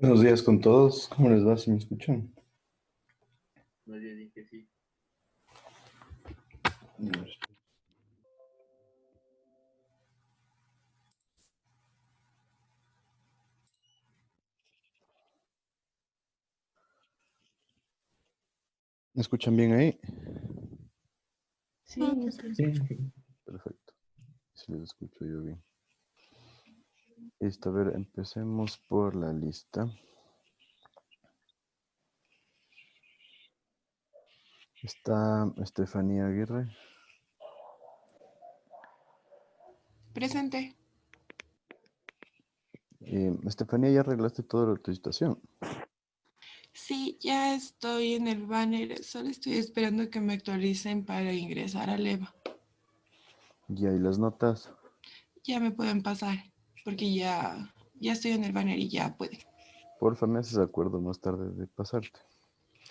Buenos días con todos. ¿Cómo les va? ¿Si me escuchan? Nadie dije sí. ¿Me escuchan bien ahí? Sí, yo te escucho. Perfecto. Si les escucho yo bien. Listo, a ver, empecemos por la lista. Está Estefanía Aguirre. Presente. Estefanía, ¿ya arreglaste toda tu situación? Sí, ya estoy en el banner. Solo estoy esperando que me actualicen para ingresar al EVA. Ya, y las notas. Ya me pueden pasar, porque ya estoy en el banner y ya puede. Porfa, me haces acuerdo más tarde de pasarte.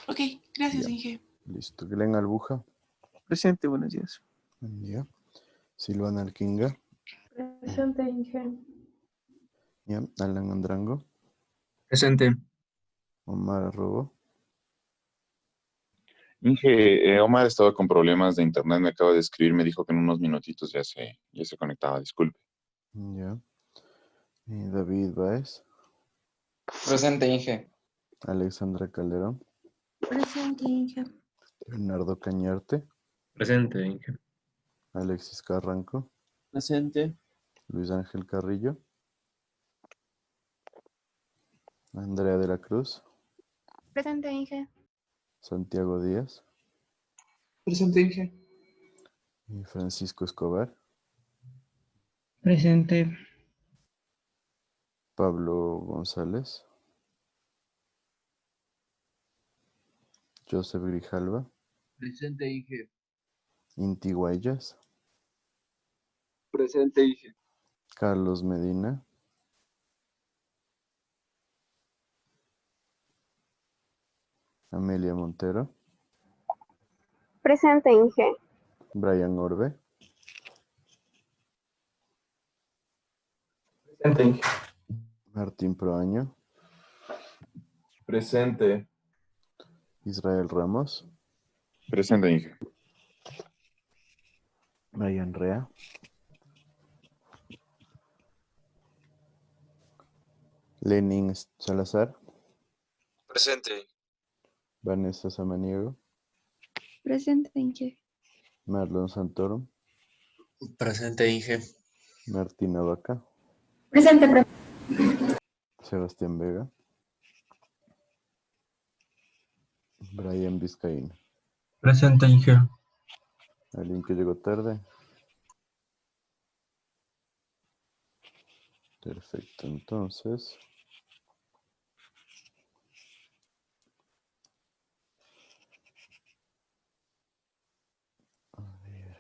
Ok, gracias, Ya, Inge. listo. Glenn Albuja. Presente, buenos días. Ya. Silvana Alquinga. Presente, Inge. Ya. Alan Andrango. Presente. Omar Arrobo. Inge, Omar estaba con problemas de internet, me acaba de escribir, me dijo que en unos minutitos ya se conectaba, disculpe. Ya. David Baez. Presente, Inge. Alexandra Calderón. Presente, Inge. Bernardo Cañarte. Presente, Inge. Alexis Carranco. Presente. Luis Ángel Carrillo. Andrea de la Cruz. Presente, Inge. Santiago Díaz. Presente, Inge. Y Francisco Escobar. Presente. Pablo González. Joseph Grijalva. Presente, Inge. Inti Guayas. Presente, Inge. Carlos Medina. Amelia Montero. Presente, Inge. Brian Orbe. Presente, Inge. Martín Proaño. Presente. Israel Ramos. Presente, Inge. Marian Rea. Lenin Salazar. Presente. Vanessa Samaniego. Presente, Inge. Marlon Santoro. Presente, Inge. Martina Vaca. Presente. Sebastián Vega. Brian Vizcaíno. Presente, Inge. Alguien que llegó tarde. Perfecto, entonces. A ver.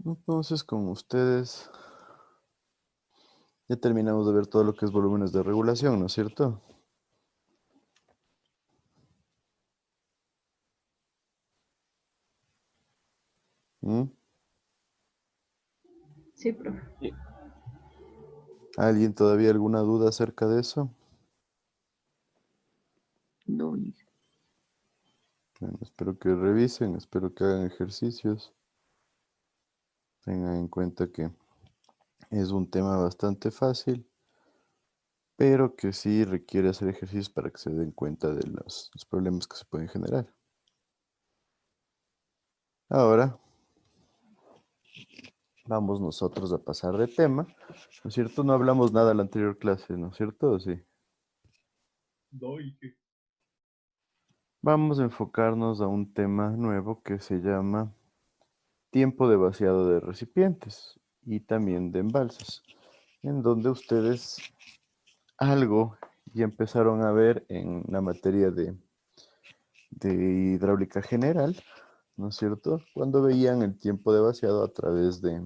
Entonces, con ustedes, ya terminamos de ver todo lo que es volúmenes de regulación, ¿no es cierto? ¿Mm? Sí, profe. ¿Alguien todavía alguna duda acerca de eso? No, Inge. Bueno, espero que revisen, espero que hagan ejercicios. Tengan en cuenta que es un tema bastante fácil, pero que sí requiere hacer ejercicios para que se den cuenta de los problemas que se pueden generar. Ahora, vamos nosotros a pasar de tema, ¿no es cierto? No hablamos nada en la anterior clase, ¿no es cierto? ¿O sí? No, Inge. Vamos a enfocarnos a un tema nuevo que se llama tiempo de vaciado de recipientes y también de embalses, en donde ustedes algo ya empezaron a ver en la materia de hidráulica general, ¿no es cierto? Cuando veían el tiempo de vaciado a través de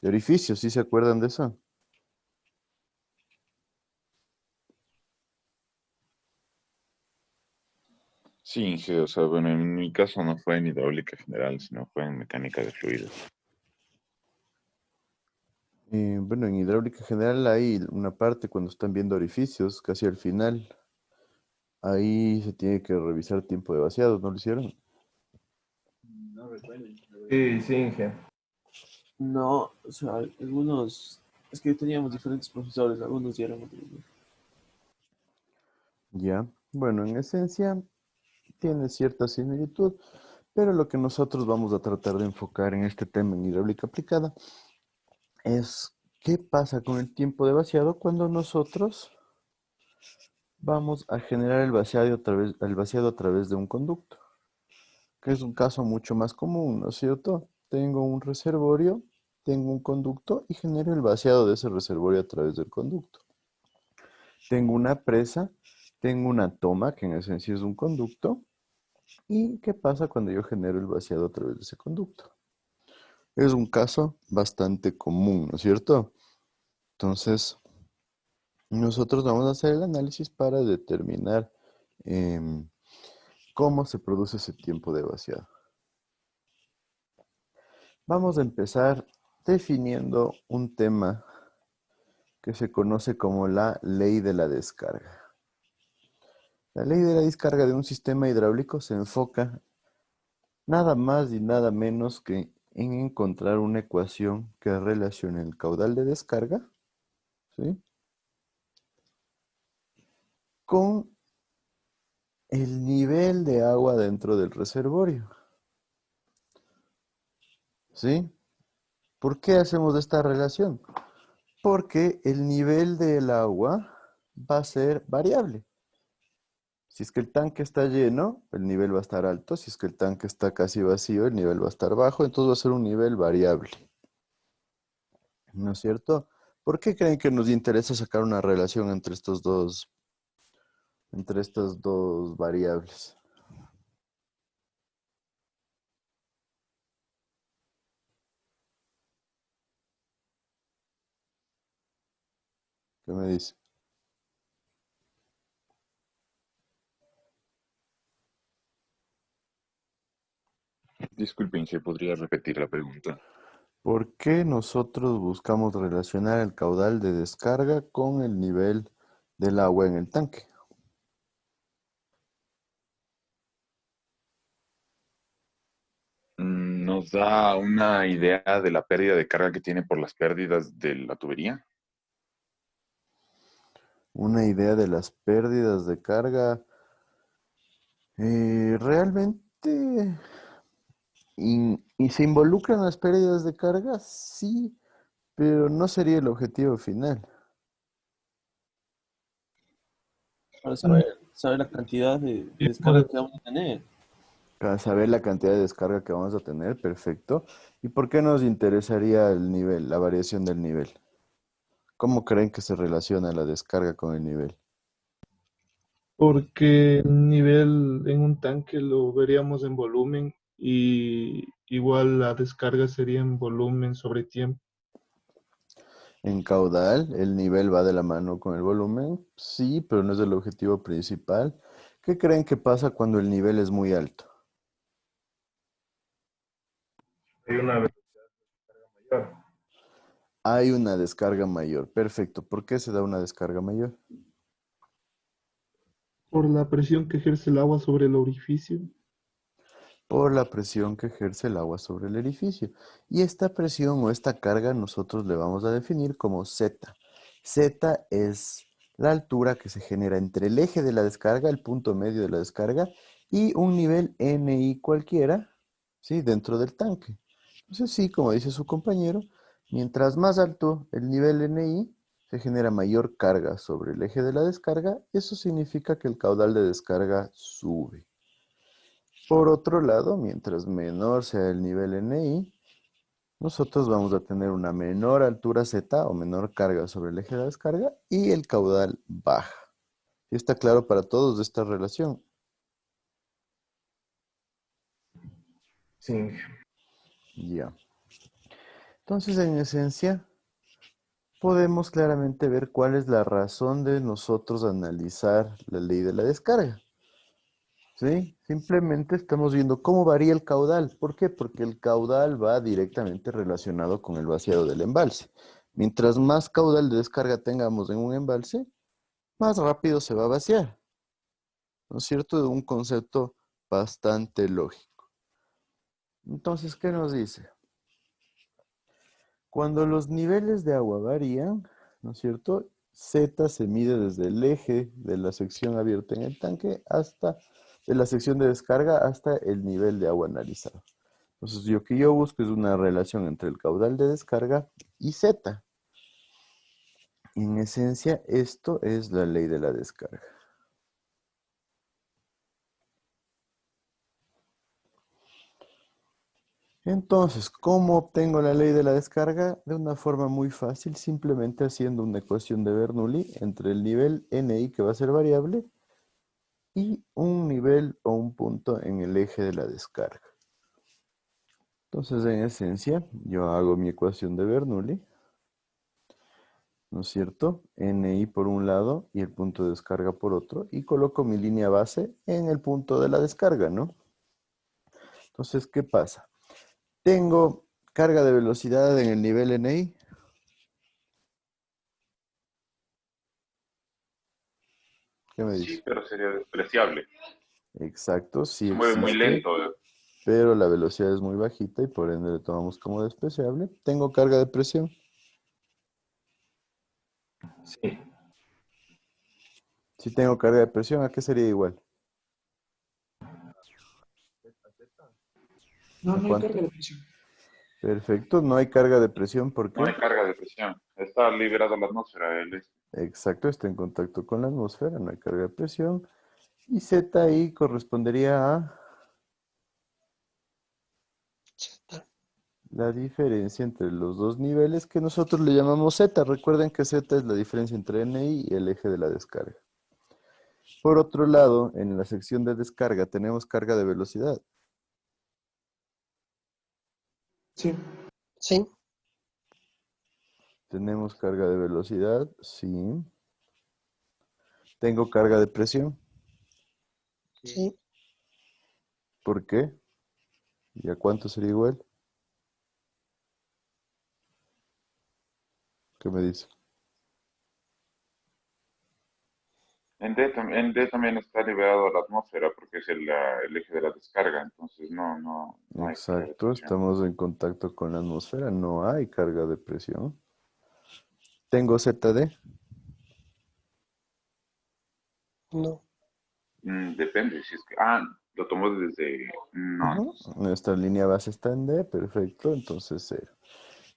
orificios, ¿sí se acuerdan de eso? Sí, Inge, o sea, bueno, en mi caso no fue en hidráulica general, sino fue en mecánica de fluidos. Bueno, en hidráulica general hay una parte cuando están viendo orificios, casi al final. Ahí se tiene que revisar tiempo de vaciado, ¿no lo hicieron? Sí, sí, Inge. No, o sea, algunos, es que teníamos diferentes profesores, algunos dieron otros no. Ya. Bueno, en esencia tiene cierta similitud, pero lo que nosotros vamos a tratar de enfocar en este tema en hidráulica aplicada es qué pasa con el tiempo de vaciado cuando nosotros vamos a generar el vaciado a través de un conducto, que es un caso mucho más común, ¿no es cierto? Tengo un reservorio, tengo un conducto y genero el vaciado de ese reservorio a través del conducto. Tengo una presa, tengo una toma, que en esencia es un conducto. ¿Y qué pasa cuando yo genero el vaciado a través de ese conducto? Es un caso bastante común, ¿no es cierto? Entonces, nosotros vamos a hacer el análisis para determinar cómo se produce ese tiempo de vaciado. Vamos a empezar definiendo un tema que se conoce como la ley de la descarga. La ley de la descarga de un sistema hidráulico se enfoca nada más y nada menos que en encontrar una ecuación que relacione el caudal de descarga, ¿sí?, con el nivel de agua dentro del reservorio. ¿Sí? ¿Por qué hacemos esta relación? Porque el nivel del agua va a ser variable. Si es que el tanque está lleno, el nivel va a estar alto. Si es que el tanque está casi vacío, el nivel va a estar bajo. Entonces va a ser un nivel variable. ¿No es cierto? ¿Por qué creen que nos interesa sacar una relación entre estas dos variables? ¿Qué me dice? Disculpe, Inge, ¿podría repetir la pregunta? ¿Por qué nosotros buscamos relacionar el caudal de descarga con el nivel del agua en el tanque? ¿Nos da una idea de la pérdida de carga que tiene por las pérdidas de la tubería? Una idea de las pérdidas de carga. Realmente, y se involucran las pérdidas de carga, sí, pero no sería el objetivo final. Para saber la cantidad de descarga que vamos a tener. Para saber la cantidad de descarga que vamos a tener, perfecto. ¿Y por qué nos interesaría el nivel, la variación del nivel? ¿Cómo creen que se relaciona la descarga con el nivel? Porque el nivel en un tanque lo veríamos en volumen y igual la descarga sería en volumen sobre tiempo. En caudal, el nivel va de la mano con el volumen, sí, pero no es el objetivo principal. ¿Qué creen que pasa cuando el nivel es muy alto? Hay una velocidad mayor. Hay una descarga mayor, perfecto. ¿Por qué se da una descarga mayor? Por la presión que ejerce el agua sobre el orificio. Por la presión que ejerce el agua sobre el edificio. Y esta presión o esta carga nosotros le vamos a definir como Z. Z es la altura que se genera entre el eje de la descarga, el punto medio de la descarga, y un nivel NI cualquiera, ¿sí?, dentro del tanque. Entonces sí, como dice su compañero, mientras más alto el nivel NI, se genera mayor carga sobre el eje de la descarga. Eso significa que el caudal de descarga sube. Por otro lado, mientras menor sea el nivel NI, nosotros vamos a tener una menor altura Z o menor carga sobre el eje de la descarga y el caudal baja. ¿Sí está claro para todos de esta relación? Sí. Ya. Entonces, en esencia, podemos claramente ver cuál es la razón de nosotros analizar la ley de la descarga. ¿Sí? Simplemente estamos viendo cómo varía el caudal. ¿Por qué? Porque el caudal va directamente relacionado con el vaciado del embalse. Mientras más caudal de descarga tengamos en un embalse, más rápido se va a vaciar. ¿No es cierto? Es un concepto bastante lógico. Entonces, ¿qué nos dice? Cuando los niveles de agua varían, ¿no es cierto? Z se mide desde el eje de la sección abierta en el tanque hasta, de la sección de descarga hasta el nivel de agua analizado. Entonces, lo que yo busco es una relación entre el caudal de descarga y Z. En esencia, esto es la ley de la descarga. Entonces, ¿cómo obtengo la ley de la descarga? De una forma muy fácil, simplemente haciendo una ecuación de Bernoulli entre el nivel NI, que va a ser variable, y un nivel o un punto en el eje de la descarga. Entonces, en esencia, yo hago mi ecuación de Bernoulli, ¿no es cierto? NI por un lado y el punto de descarga por otro, y coloco mi línea base en el punto de la descarga, ¿no? Entonces, ¿qué pasa? Tengo carga de velocidad en el nivel NI. ¿Qué me dice? Sí, pero sería despreciable. Exacto, sí Se mueve muy existe, lento. pero la velocidad es muy bajita y por ende le tomamos como despreciable. Tengo carga de presión. Sí. Si tengo carga de presión, ¿a qué sería igual? No, ¿A no hay cuánto? carga de presión. Perfecto, no hay carga de presión, ¿por No hay qué? carga de presión. Está liberada la atmósfera. Exacto, está en contacto con la atmósfera, no hay carga de presión. Y Z ahí correspondería a la diferencia entre los dos niveles que nosotros le llamamos Z. Recuerden que Z es la diferencia entre NI y el eje de la descarga. Por otro lado, en la sección de descarga tenemos carga de velocidad. Sí. Sí. Tenemos carga de velocidad, sí. Tengo carga de presión. Sí. ¿Por qué? ¿Y a cuánto sería igual? ¿Qué me dice? En D también está liberado a la atmósfera porque es el eje de la descarga. Entonces no hay carga de Exacto, presión. estamos en contacto con la atmósfera, no hay carga de presión. Tengo ZD. No. Depende. Si es que. Lo tomo desde. No. Ujú. Nuestra línea base está en D, perfecto, entonces 0.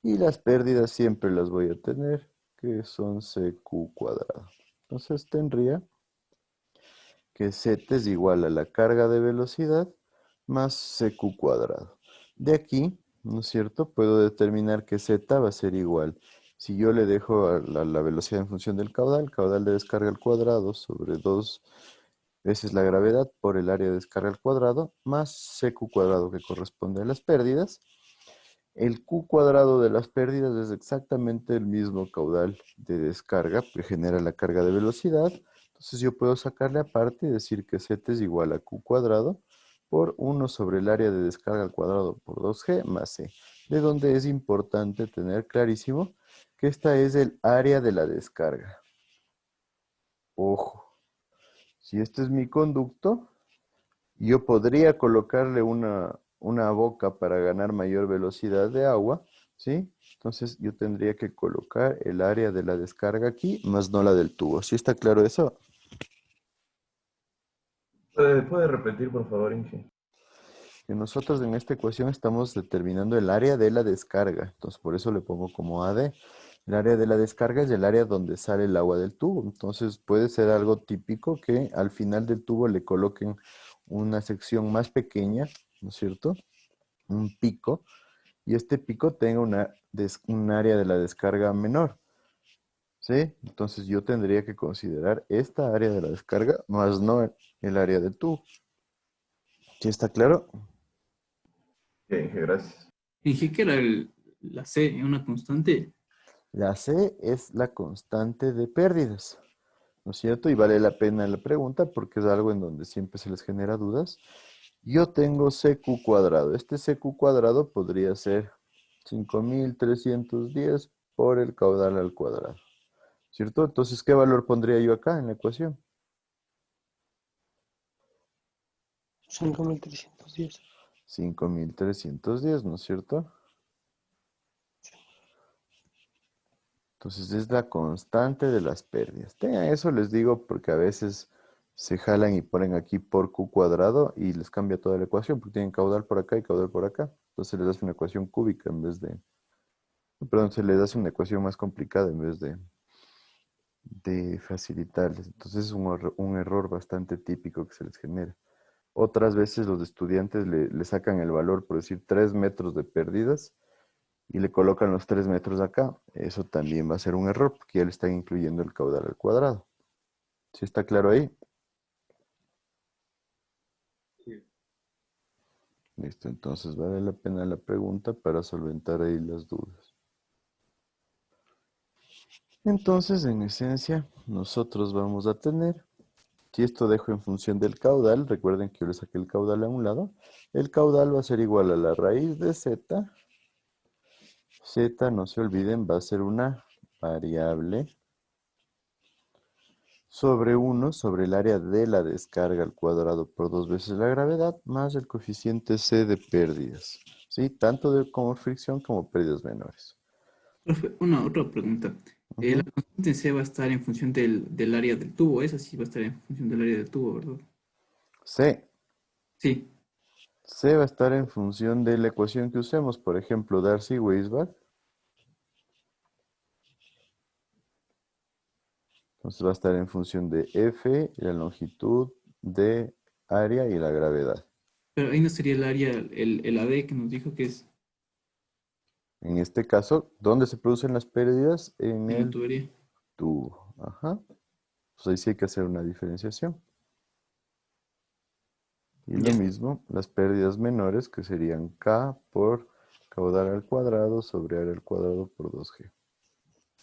Y las pérdidas siempre las voy a tener, que son CQ cuadrado. Entonces tendría que Z es igual a la carga de velocidad más CQ cuadrado. De aquí, ¿no es cierto? Puedo determinar que Z va a ser igual. Si yo le dejo a la velocidad en función del caudal de descarga al cuadrado sobre 2 veces la gravedad por el área de descarga al cuadrado, más CQ cuadrado que corresponde a las pérdidas. El Q cuadrado de las pérdidas es exactamente el mismo caudal de descarga que genera la carga de velocidad. Entonces yo puedo sacarle aparte y decir que Z es igual a Q cuadrado por 1 sobre el área de descarga al cuadrado por 2G más C. De donde es importante tener clarísimo que esta es el área de la descarga. Ojo, si este es mi conducto, yo podría colocarle una boca para ganar mayor velocidad de agua, ¿sí? Entonces yo tendría que colocar el área de la descarga aquí, más no la del tubo. ¿Sí está claro eso? ¿Puede repetir, por favor, Inge? Que nosotros en esta ecuación estamos determinando el área de la descarga. Entonces por eso le pongo como AD. El área de la descarga es el área donde sale el agua del tubo. Entonces puede ser algo típico que al final del tubo le coloquen una sección más pequeña, ¿no es cierto? Un pico. Y este pico tenga un área de la descarga menor. ¿Sí? Entonces yo tendría que considerar esta área de la descarga más no el área del tubo. ¿Sí está claro? Sí, Inge, gracias. Dije que era la C, una constante. La C es la constante de pérdidas. ¿no es cierto? Y vale la pena la pregunta porque es algo en donde siempre se les genera dudas. Yo tengo CQ cuadrado. Este CQ cuadrado podría ser 5310 por el caudal al cuadrado, ¿cierto? Entonces, ¿qué valor pondría yo acá en la ecuación? 5310. 5310, ¿no es cierto? Entonces es la constante de las pérdidas. Tengan eso, les digo, porque a veces se jalan y ponen aquí por Q cuadrado y les cambia toda la ecuación, porque tienen caudal por acá y caudal por acá. Entonces les hace una ecuación cúbica en vez de... Perdón, se les hace una ecuación más complicada en vez de facilitarles. Entonces es un error bastante típico que se les genera. Otras veces los estudiantes le sacan el valor, por decir, 3 metros de pérdidas y le colocan los 3 metros acá. Eso también va a ser un error porque ya le están incluyendo el caudal al cuadrado. ¿Sí está claro ahí? Sí. Listo, entonces vale la pena la pregunta para solventar ahí las dudas. Entonces, en esencia, nosotros vamos a tener, si esto dejo en función del caudal, recuerden que yo le saqué el caudal a un lado, el caudal va a ser igual a la raíz de z. Z, no se olviden, va a ser una variable sobre 1 sobre el área de la descarga al cuadrado por 2 veces la gravedad más el coeficiente C de pérdidas. ¿Sí? Tanto como fricción como pérdidas menores. Profe, otra pregunta. La constante C va a estar en función del área del tubo. Esa sí va a estar en función del área del tubo, ¿verdad? C. Sí. C va a estar en función de la ecuación que usemos. Por ejemplo, Darcy-Weisbach. Entonces va a estar en función de F, la longitud de área y la gravedad. Pero ahí no sería el área, el AD que nos dijo que es En este caso, ¿dónde se producen las pérdidas? En en la el tubería. tubo. Ajá. Pues ahí sí hay que hacer una diferenciación. Y lo Ya. mismo, las pérdidas menores que serían K por caudal al cuadrado sobre área al cuadrado por 2G.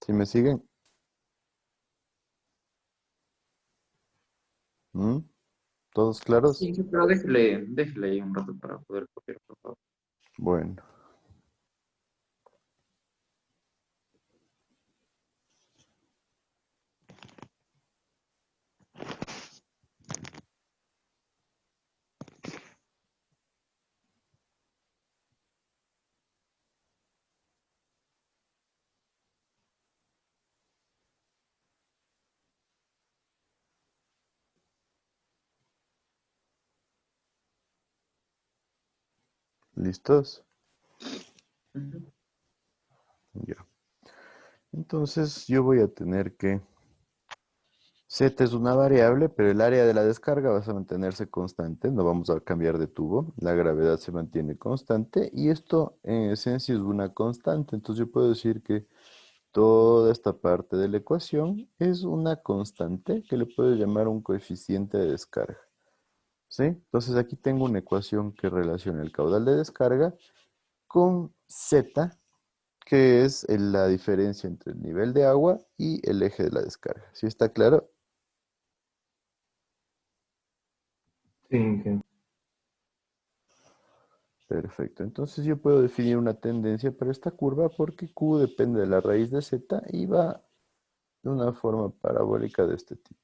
¿Sí me siguen? ¿Mm? ¿Todos claros? Sí, pero déjele ahí un rato para poder copiar, por favor. Bueno. ¿Listos? Ya. Entonces yo voy a tener que... Z es una variable, pero el área de la descarga va a mantenerse constante, no vamos a cambiar de tubo, la gravedad se mantiene constante y esto en esencia es una constante, entonces yo puedo decir que toda esta parte de la ecuación es una constante que le puedo llamar un coeficiente de descarga. ¿Sí? Entonces aquí tengo una ecuación que relaciona el caudal de descarga con Z, que es la diferencia entre el nivel de agua y el eje de la descarga. ¿Sí está claro? Sí, Inge. Perfecto. Entonces yo puedo definir una tendencia para esta curva porque Q depende de la raíz de Z y va de una forma parabólica de este tipo.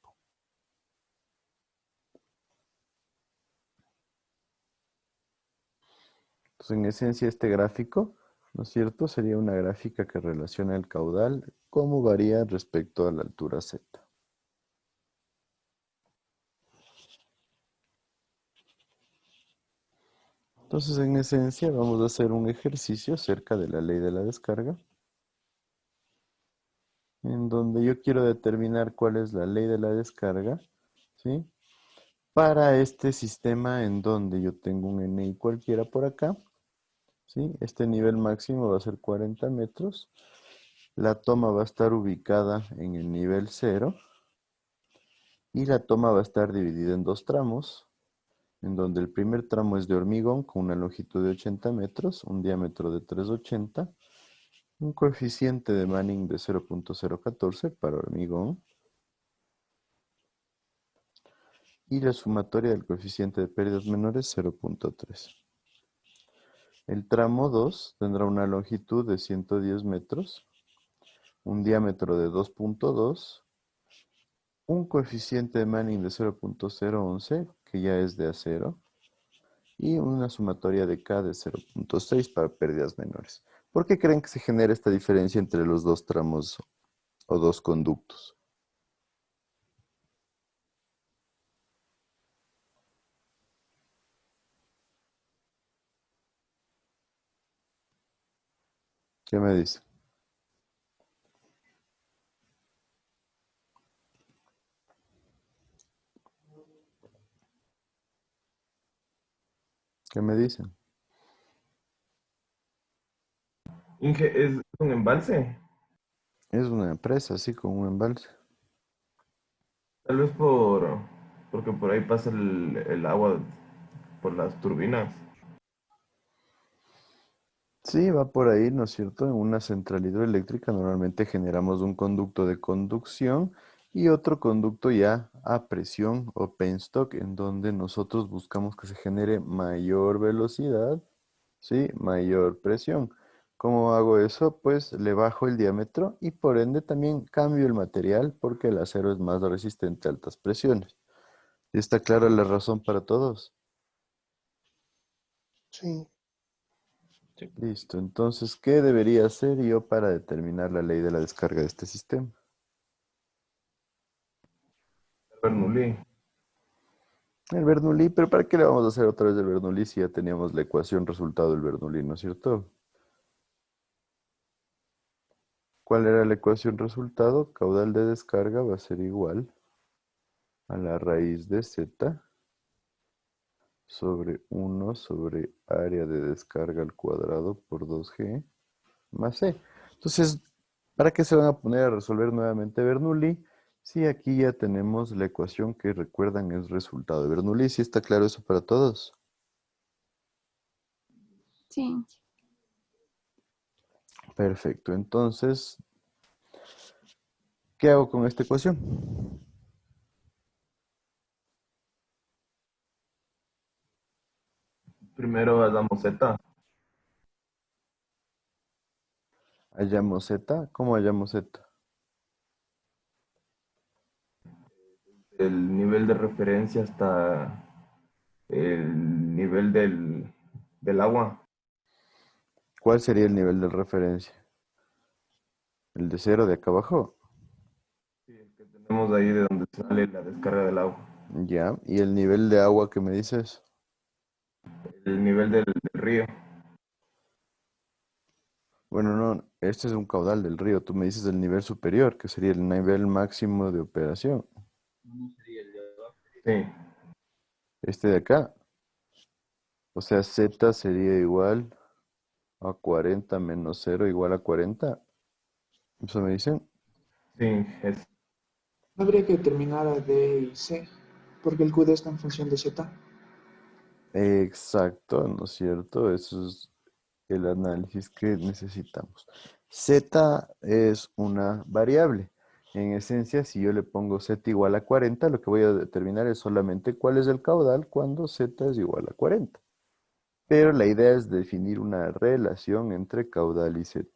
Entonces, en esencia, este gráfico, ¿no es cierto? Sería una gráfica que relaciona el caudal, cómo varía respecto a la altura Z. Entonces, en esencia, vamos a hacer un ejercicio acerca de la ley de la descarga, en donde yo quiero determinar cuál es la ley de la descarga, ¿sí? Para este sistema en donde yo tengo un NI cualquiera por acá, ¿sí? Este nivel máximo va a ser 40 metros. La toma va a estar ubicada en el nivel 0 y la toma va a estar dividida en 2 tramos, en donde el primer tramo es de hormigón con una longitud de 80 metros, un diámetro de 380, un coeficiente de Manning de 0.014 para hormigón. y la sumatoria del coeficiente de pérdidas menores 0.3. El tramo 2 tendrá una longitud de 110 metros, un diámetro de 2.2, un coeficiente de Manning de 0.011, que ya es de acero, y una sumatoria de K de 0.6 para pérdidas menores. ¿Por qué creen que se genera esta diferencia entre los dos tramos o dos conductos? ¿Qué me dice? ¿Qué me dicen? Inge, ¿es un embalse? Es una empresa, así como un embalse. Tal vez porque por ahí pasa el agua por las turbinas. Sí, va por ahí, ¿no es cierto? En una central hidroeléctrica normalmente generamos un conducto de conducción y otro conducto ya a presión o penstock, en donde nosotros buscamos que se genere mayor velocidad, ¿sí? Mayor presión. ¿Cómo hago eso? Pues le bajo el diámetro y por ende también cambio el material porque el acero es más resistente a altas presiones. ¿Está clara la razón para todos? Sí. Listo, entonces, ¿qué debería hacer yo para determinar la ley de la descarga de este sistema? Bernoulli. El Bernoulli, pero ¿para qué le vamos a hacer otra vez el Bernoulli si ya teníamos la ecuación resultado del Bernoulli, ¿no es cierto? ¿Cuál era la ecuación resultado? Caudal de descarga va a ser igual a la raíz de z sobre 1 sobre área de descarga al cuadrado por 2g más c. Entonces, ¿para qué se van a poner a resolver nuevamente Bernoulli? Si aquí ya tenemos la ecuación que recuerdan es resultado de Bernoulli. ¿Sí está claro eso para todos? Sí. Perfecto. Entonces, ¿qué hago con esta ecuación? Primero hagamos Z. Hallamos z. ¿Cómo hallamos z? El nivel de referencia hasta el nivel del agua. ¿Cuál sería el nivel de referencia? ¿El de 0 de acá abajo? Sí, el que tenemos ahí de donde sale la descarga del agua. Ya. ¿Y el nivel de agua que me dices? El nivel del río. Bueno, no, este es un caudal del río. Tú me dices el nivel superior, que sería el nivel máximo de operación. Sí, Este de acá. O sea, z sería igual a 40 menos 0 igual a 40. ¿Eso me dicen? sí, es No habría que determinar a D y C, porque el QD está en función de Z. Exacto, ¿no es cierto? Eso es el análisis que necesitamos. Z es una variable. En esencia, si yo le pongo z igual a 40, lo que voy a determinar es solamente cuál es el caudal cuando z es igual a 40. Pero la idea es definir una relación entre caudal y z.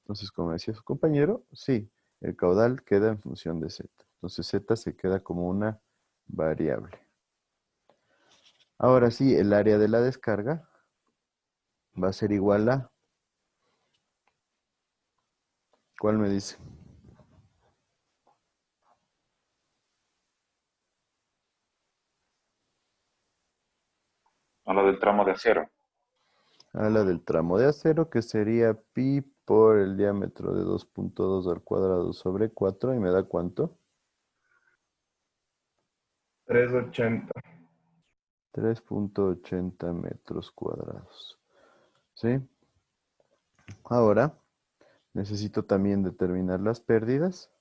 Entonces, como decía su compañero, sí, el caudal queda en función de z. Entonces, z se queda como una variable. Ahora sí, el área de la descarga va a ser igual a... ¿Cuál me dice? A la del tramo de acero. A la del tramo de acero, que sería pi por el diámetro de 2.2 al cuadrado sobre 4, y me da ¿cuánto? 380. 3.80 metros cuadrados. ¿Sí? Ahora, necesito también determinar las pérdidas.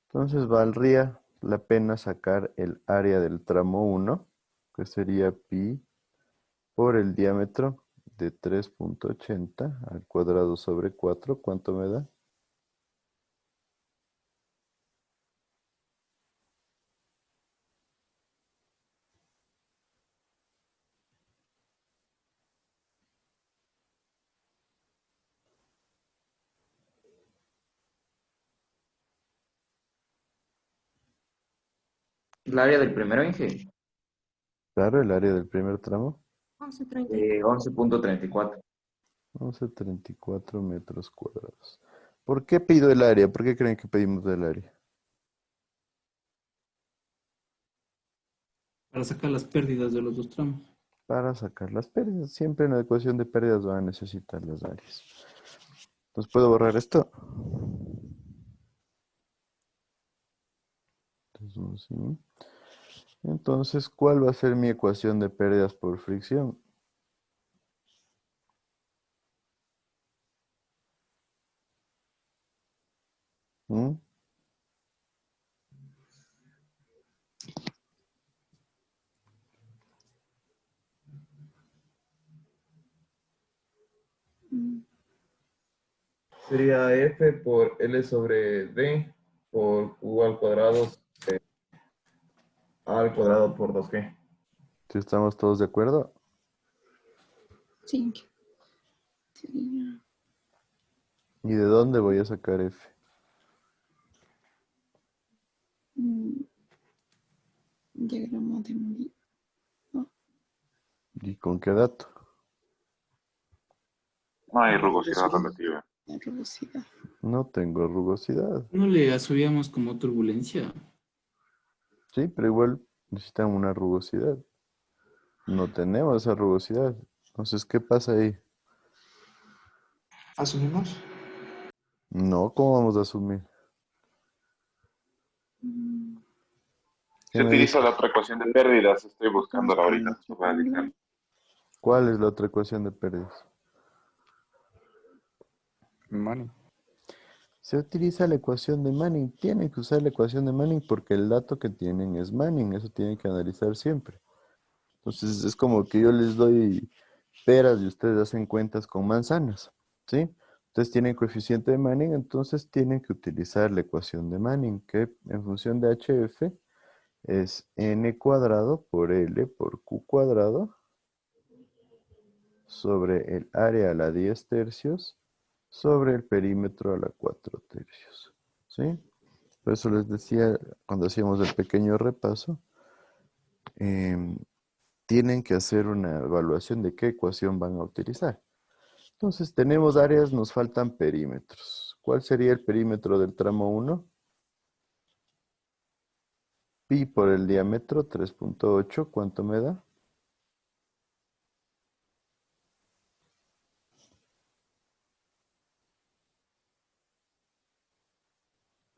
Entonces valdría la pena sacar el área del tramo 1, que sería pi por el diámetro de 3.80 al cuadrado sobre 4. ¿Cuánto me da? El área del primero, Inge. Claro, el área del primer tramo. 11.34. 11,34 metros cuadrados. ¿Por qué pido el área? ¿Por qué creen que pedimos el área? Para sacar las pérdidas de los dos tramos. Para sacar las pérdidas. Siempre en la ecuación de pérdidas van a necesitar las áreas. Entonces, ¿puedo borrar esto? Entonces, sí. Entonces, ¿cuál va a ser mi ecuación de pérdidas por fricción? ¿Mm? Sería F por L sobre D por Q al cuadrado A al cuadrado por 2G. ¿Sí estamos todos de acuerdo? Sí. Sería ¿Y de dónde voy a sacar F? diagrama de Moody. ¿Y con qué dato? No hay rugosidad relativa. La rugosidad. No tengo rugosidad. No le asociamos como turbulencia. Sí, pero igual necesitan una rugosidad. No tenemos esa rugosidad. Entonces, ¿qué pasa ahí? ¿Asumimos? No, ¿cómo vamos a asumir? ¿Qué Se me utiliza dice? la otra ecuación de pérdidas. Estoy buscándola ahorita. Se va a dedicar. ¿Cuál es la otra ecuación de pérdidas? Manning. Se utiliza la ecuación de Manning. Tienen que usar la ecuación de Manning porque el dato que tienen es Manning. Eso tienen que analizar siempre. Entonces, es como que yo les doy peras y ustedes hacen cuentas con manzanas, ¿sí? Ustedes tienen coeficiente de Manning, entonces tienen que utilizar la ecuación de Manning, que en función de HF es n cuadrado por L por Q cuadrado sobre el área a la 10 tercios sobre el perímetro a la 4 tercios, ¿sí? Por eso les decía cuando hacíamos el pequeño repaso, tienen que hacer una evaluación de qué ecuación van a utilizar. Entonces tenemos áreas, nos faltan perímetros. ¿Cuál sería el perímetro del tramo 1? Pi por el diámetro, 3.8, ¿cuánto me da?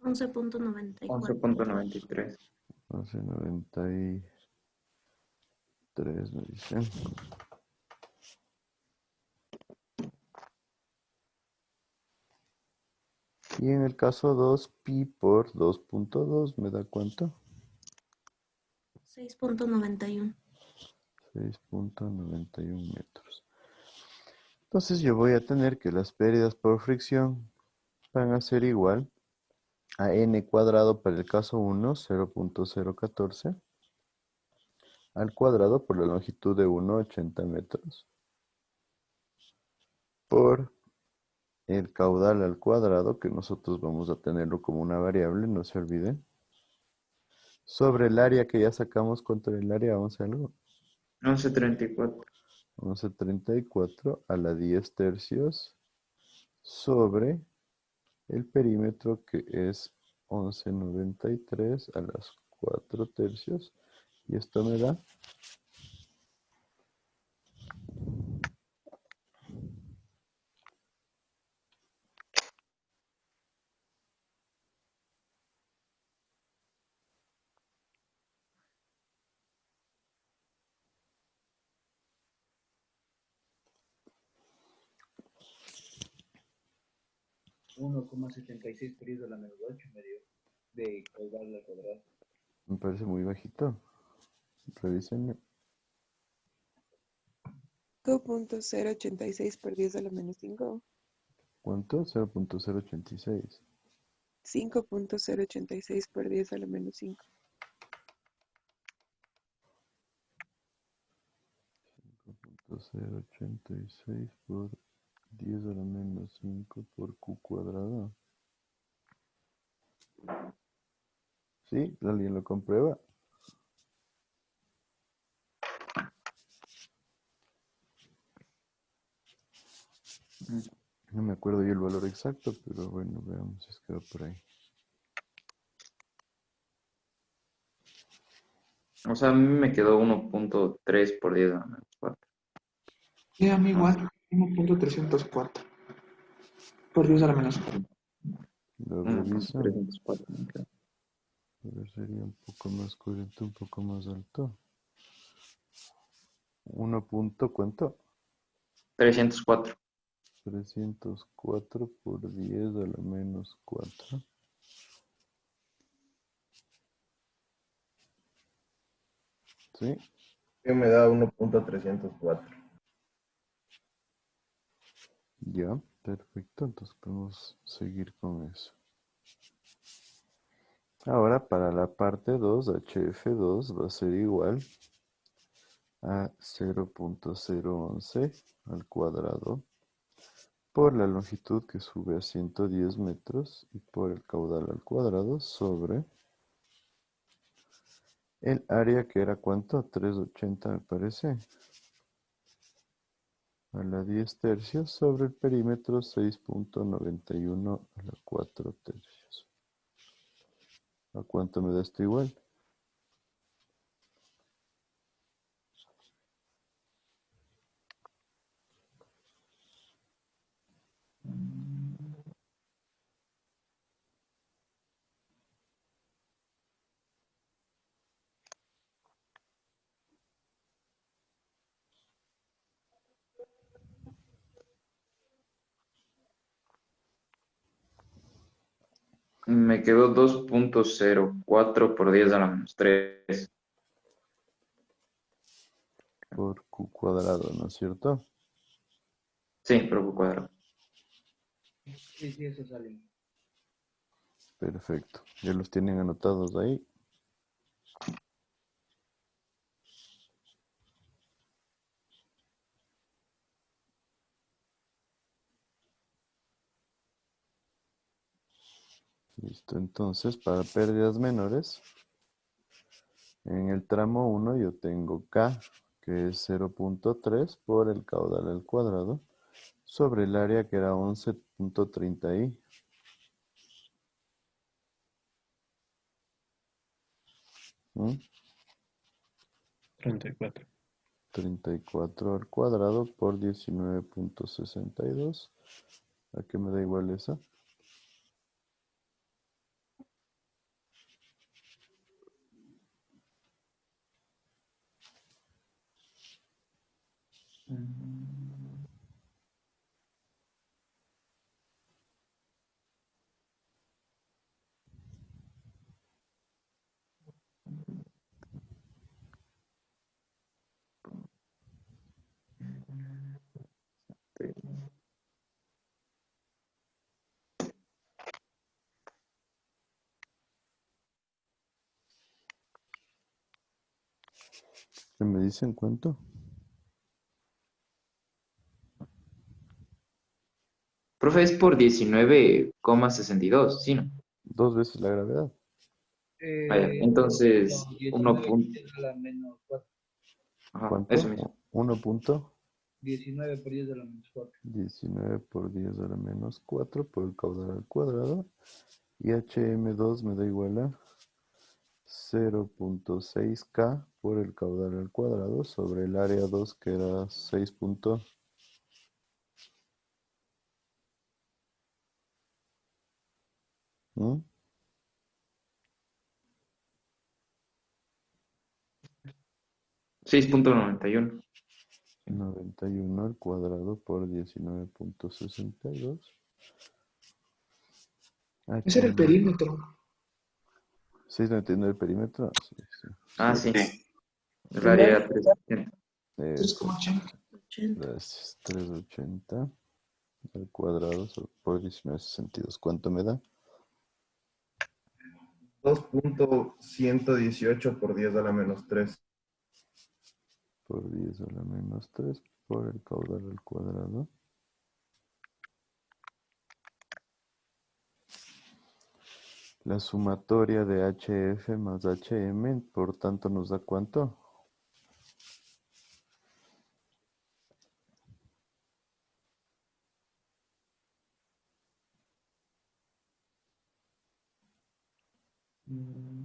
11.94. 11.93. 11,93 me dicen. Y en el caso 2, pi por 2.2 me da cuánto? 6.91. 6.91 metros. Entonces yo voy a tener que las pérdidas por fricción van a ser igual a n cuadrado para el caso 1, 0.014, al cuadrado por la longitud de 1,80 metros, por el caudal al cuadrado, que nosotros vamos a tenerlo como una variable, no se olviden, sobre el área que ya sacamos contra el área, vamos a algo. 11.34. 11,34 a la 10 tercios sobre el perímetro que es 11,93 a las 4 tercios. Y esto me da 1,76 periodo a la menos 8 medio de caudal al cuadrado. me parece muy bajito. Revísenme. 5.086 por 10 a la menos 5. ¿Cuánto? 0.086. 5.086 por 10 a la menos 5. 5.086 por 10 a la menos 5 por Q cuadrado. ¿Sí? ¿Alguien lo comprueba? No me acuerdo yo el valor exacto, pero bueno, veamos si es que va por ahí. O sea, a mí me quedó 1.3 por 10 a la menos 4. Sí, a mí igual, 1.304 por 10 a la menos 4. Lo reviso. 1.304. A ver, sería un poco más corriente, un poco más alto. 1 punto, ¿cuánto? 304. 304 por 10 a la menos 4. ¿Sí? Que me da 1.304. Ya, perfecto. Entonces podemos seguir con eso. Ahora para la parte 2, HF2 va a ser igual a 0.011 al cuadrado por la longitud que sube a 110 metros y por el caudal al cuadrado sobre el área que era ¿cuánto? 380 me parece. A la 10 tercios sobre el perímetro 6.91 a la 4 tercios. ¿A cuánto me da esto igual? Me quedó 2.04 por 10 a la menos 3. Por Q cuadrado, ¿no es cierto? Sí, por Q cuadrado. Sí, sí, eso sale. Perfecto. Ya los tienen anotados ahí. Listo, entonces para pérdidas menores, en el tramo 1 yo tengo K, que es 0.3 por el caudal al cuadrado, sobre el área que era 11.30 i. ¿Mm? 34. 34 al cuadrado por 19.62. ¿A qué me da igual eso? ¿Qué me dicen cuánto? Profe, es por 19,62, ¿sí, no? 2 veces la gravedad. Vaya, entonces, No, 1 19 punto. por 10 a la menos 4. Ajá, ¿Cuánto? eso mismo. 1 punto. 19 por 10 a la menos 4. 19 por 10 a la menos 4 por el caudal al cuadrado. Y HM2 me da igual a 0.6K por el caudal al cuadrado sobre el área 2 que era 6. ¿Mm? 6.91. 91 al cuadrado por 19.62. Ese era el perímetro. 6.99 el perímetro. Sí, sí. Ah, sí. El El área área era 380. Eso. 3,80. Gracias. 380 al cuadrado por 19.62. ¿Cuánto me da? 2.118 por 10 a la menos 3. Por 10 a la menos 3 por el caudal al cuadrado. La sumatoria de HF más HM, por tanto, ¿nos da cuánto? Mm,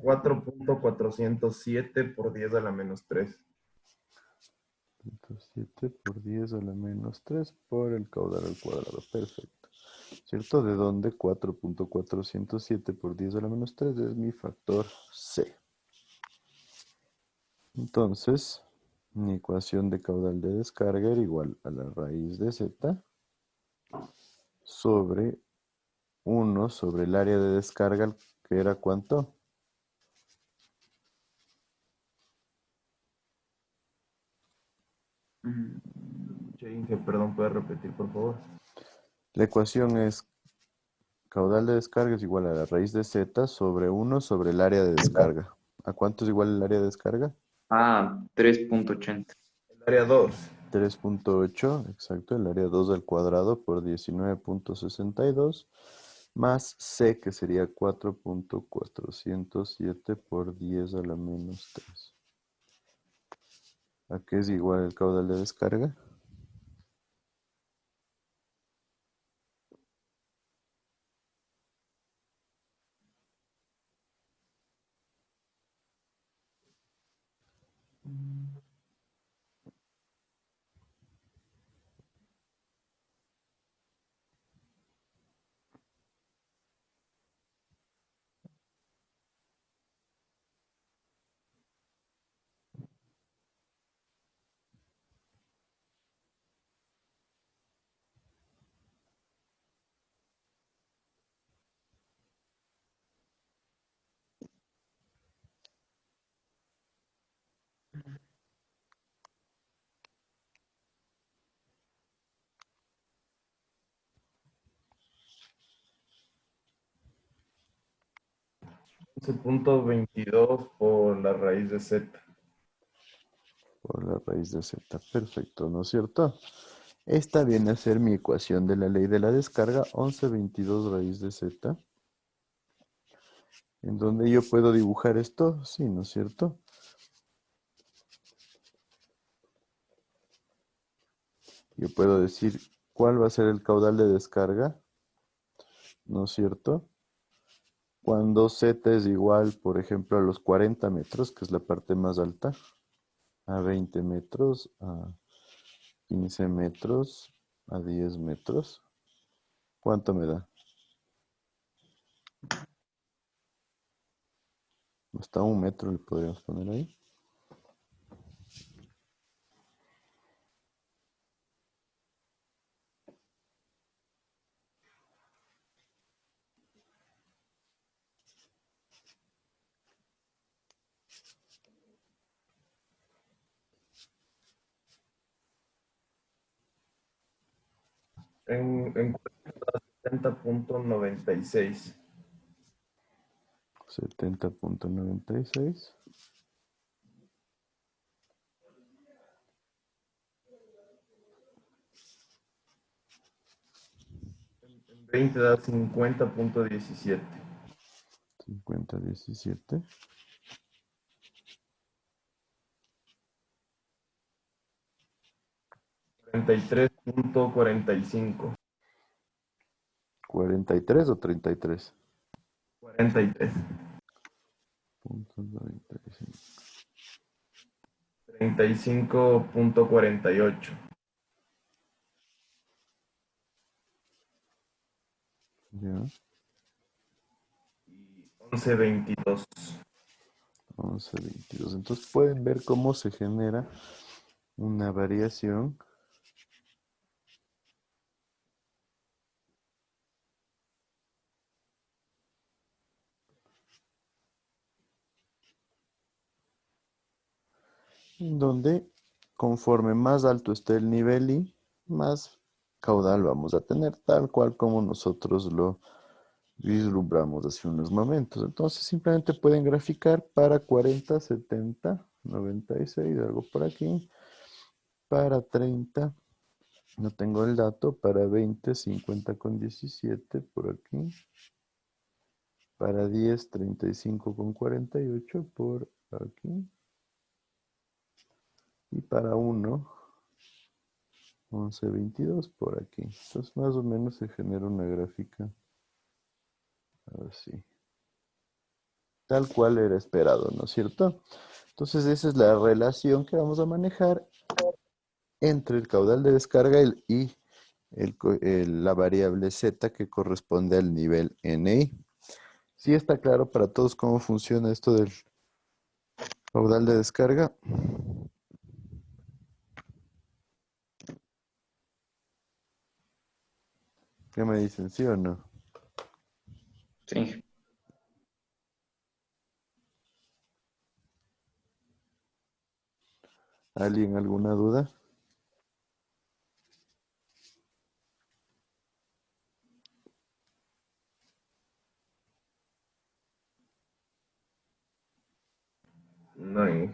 4.407 por 10 a la menos 3. 7 por 10 a la menos 3 por el caudal al cuadrado. Perfecto. ¿Cierto? ¿De dónde? 4.407 por 10 a la menos 3 es mi factor C. Entonces, mi ecuación de caudal de descarga era igual a la raíz de Z sobre 1 sobre el área de descarga, que era ¿cuánto? Inge, perdón, ¿puedes repetir, por favor? La ecuación es caudal de descarga es igual a la raíz de Z sobre 1 sobre el área de descarga. ¿A cuánto es igual el área de descarga? 3.80. El área 2. 3.8, exacto, el área 2 al cuadrado por 19.62, más C, que sería 4.407 por 10 a la menos 3. ¿A qué es igual el caudal de descarga? Punto 22 por la raíz de Z. Por la raíz de Z. Perfecto, ¿no es cierto? Esta viene a ser mi ecuación de la ley de la descarga, 11.22 raíz de Z. ¿En donde yo puedo dibujar esto? Sí, ¿no es cierto? Yo puedo decir cuál va a ser el caudal de descarga, ¿no es cierto? Cuando Z es igual, por ejemplo, a los 40 metros, que es la parte más alta, a 20 metros, a 15 metros, a 10 metros. ¿Cuánto me da? Hasta 1 metro le podríamos poner ahí. En 70.96. 70.96. En 20 da 50.17. 50.17. 43.45. 43 o 33. 43. 35.48. Ya. 11.22. 11.22. Entonces pueden ver cómo se genera una variación donde conforme más alto esté el nivel I, más caudal vamos a tener, tal cual como nosotros lo vislumbramos hace unos momentos. Entonces simplemente pueden graficar para 40, 70, 96, algo por aquí, para 30, No tengo el dato para 20, 50 con 17 por aquí. Para 10, 35 con 48 por aquí. Y para 1, 11, 22 por aquí. Entonces más o menos se genera una gráfica así. Tal cual era esperado, ¿no es cierto? Entonces esa es la relación que vamos a manejar entre el caudal de descarga y la variable z que corresponde al nivel NI. ¿Sí está claro para todos cómo funciona esto del caudal de descarga? ¿Qué me dicen, sí o no? Sí. ¿Alguien alguna duda? No hay.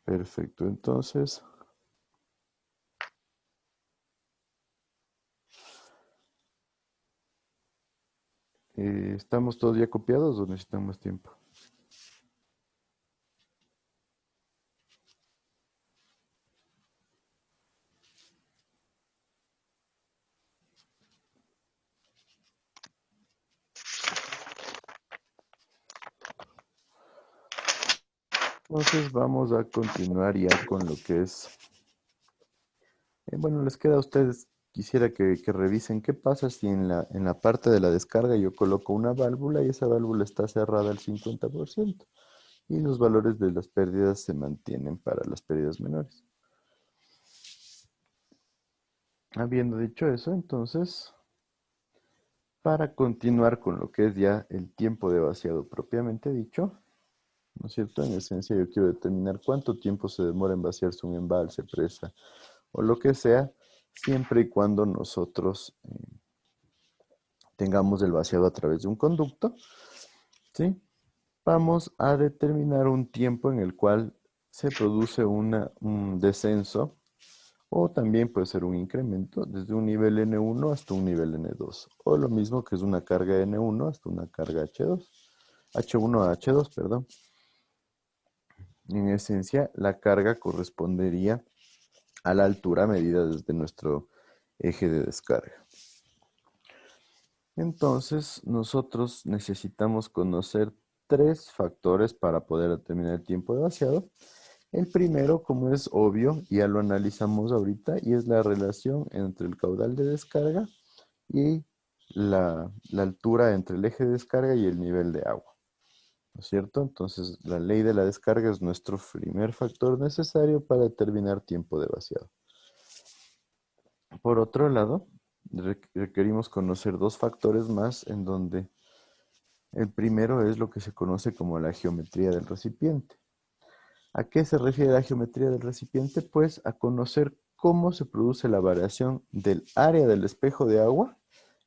Perfecto, entonces ¿estamos todos ya copiados o necesitamos tiempo? Entonces vamos a continuar ya con lo que es... bueno, les queda a ustedes, quisiera que revisen qué pasa si en la parte de la descarga yo coloco una válvula y esa válvula está cerrada al 50% y los valores de las pérdidas se mantienen para las pérdidas menores. Habiendo dicho eso, entonces, para continuar con lo que es ya el tiempo de vaciado propiamente dicho, ¿no es cierto? En esencia yo quiero determinar cuánto tiempo se demora en vaciarse un embalse, presa o lo que sea, siempre y cuando nosotros tengamos el vaciado a través de un conducto, ¿sí? Vamos a determinar un tiempo en el cual se produce un descenso o también puede ser un incremento desde un nivel N1 hasta un nivel N2 o lo mismo que es una carga N1 hasta una carga H1 a H2, perdón. En esencia, la carga correspondería a la altura medida desde nuestro eje de descarga. Entonces, nosotros necesitamos conocer 3 factores para poder determinar el tiempo de vaciado. El primero, como es obvio, ya lo analizamos ahorita, y es la relación entre el caudal de descarga y la altura entre el eje de descarga y el nivel de agua. ¿No es cierto? Entonces, la ley de la descarga es nuestro primer factor necesario para determinar tiempo de vaciado. Por otro lado, requerimos conocer 2 factores más en donde el primero es lo que se conoce como la geometría del recipiente. ¿A qué se refiere la geometría del recipiente? Pues a conocer cómo se produce la variación del área del espejo de agua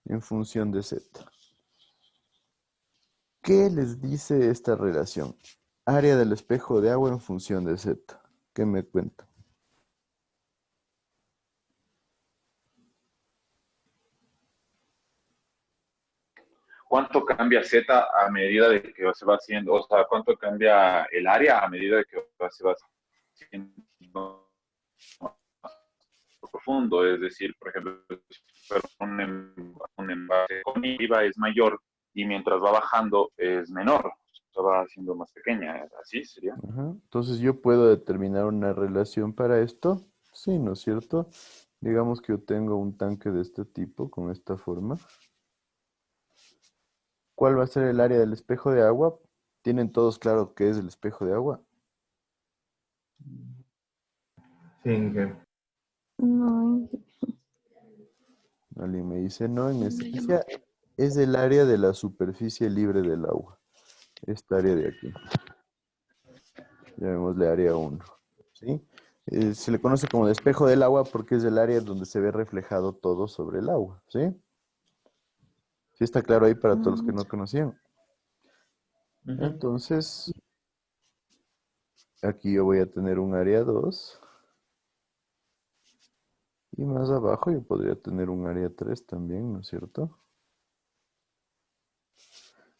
en función de Z. ¿Qué les dice esta relación? Área del espejo de agua en función de Z. ¿Qué me cuentan? ¿Cuánto cambia Z a medida de que se va haciendo? O sea, ¿cuánto cambia el área a medida de que se va haciendo profundo? Es decir, por ejemplo, un envase con IVA es mayor y mientras va bajando es menor, se va haciendo más pequeña, ¿así sería? Ajá. Entonces yo puedo determinar una relación para esto. Sí, ¿no es cierto? Digamos que yo tengo un tanque de este tipo, con esta forma. ¿Cuál va a ser el área del espejo de agua? ¿Tienen todos claro qué es el espejo de agua? Sí, Inge. No, Alguien me dice, no, en me llama. esencia es el área de la superficie libre del agua. Esta área de aquí. Llamémosle área 1. ¿Sí? Se le conoce como el espejo del agua porque es el área donde se ve reflejado todo sobre el agua. ¿Sí? ¿Sí está claro ahí para todos los que no conocían? Entonces, aquí yo voy a tener un área 2. Y más abajo yo podría tener un área 3 también, ¿no es cierto?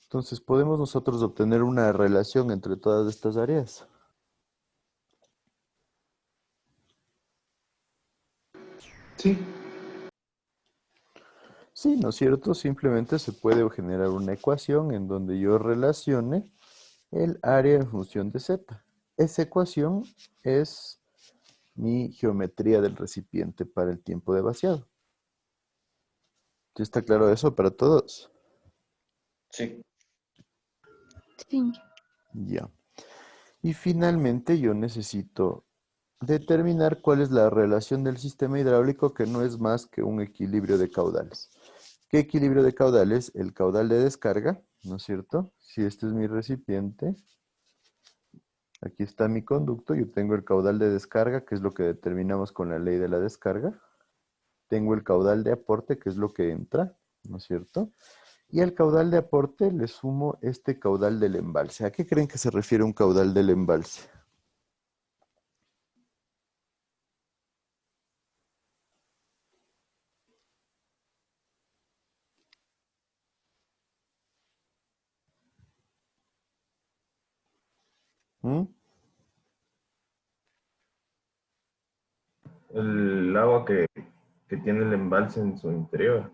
Entonces podemos nosotros obtener una relación entre todas estas áreas. Sí. Sí, ¿no es cierto? Simplemente se puede generar una ecuación en donde yo relacione el área en función de z. Esa ecuación es mi geometría del recipiente para el tiempo de vaciado. ¿Ya está claro eso para todos? Sí. Sí. Ya. Y finalmente yo necesito determinar cuál es la relación del sistema hidráulico, que no es más que un equilibrio de caudales. ¿Qué equilibrio de caudales? El caudal de descarga, ¿no es cierto? Si este es mi recipiente, aquí está mi conducto, yo tengo el caudal de descarga, que es lo que determinamos con la ley de la descarga. Tengo el caudal de aporte, que es lo que entra, ¿no es cierto? Y al caudal de aporte le sumo este caudal del embalse. ¿A qué creen que se refiere un caudal del embalse? ¿Mm? El agua que tiene el embalse en su interior.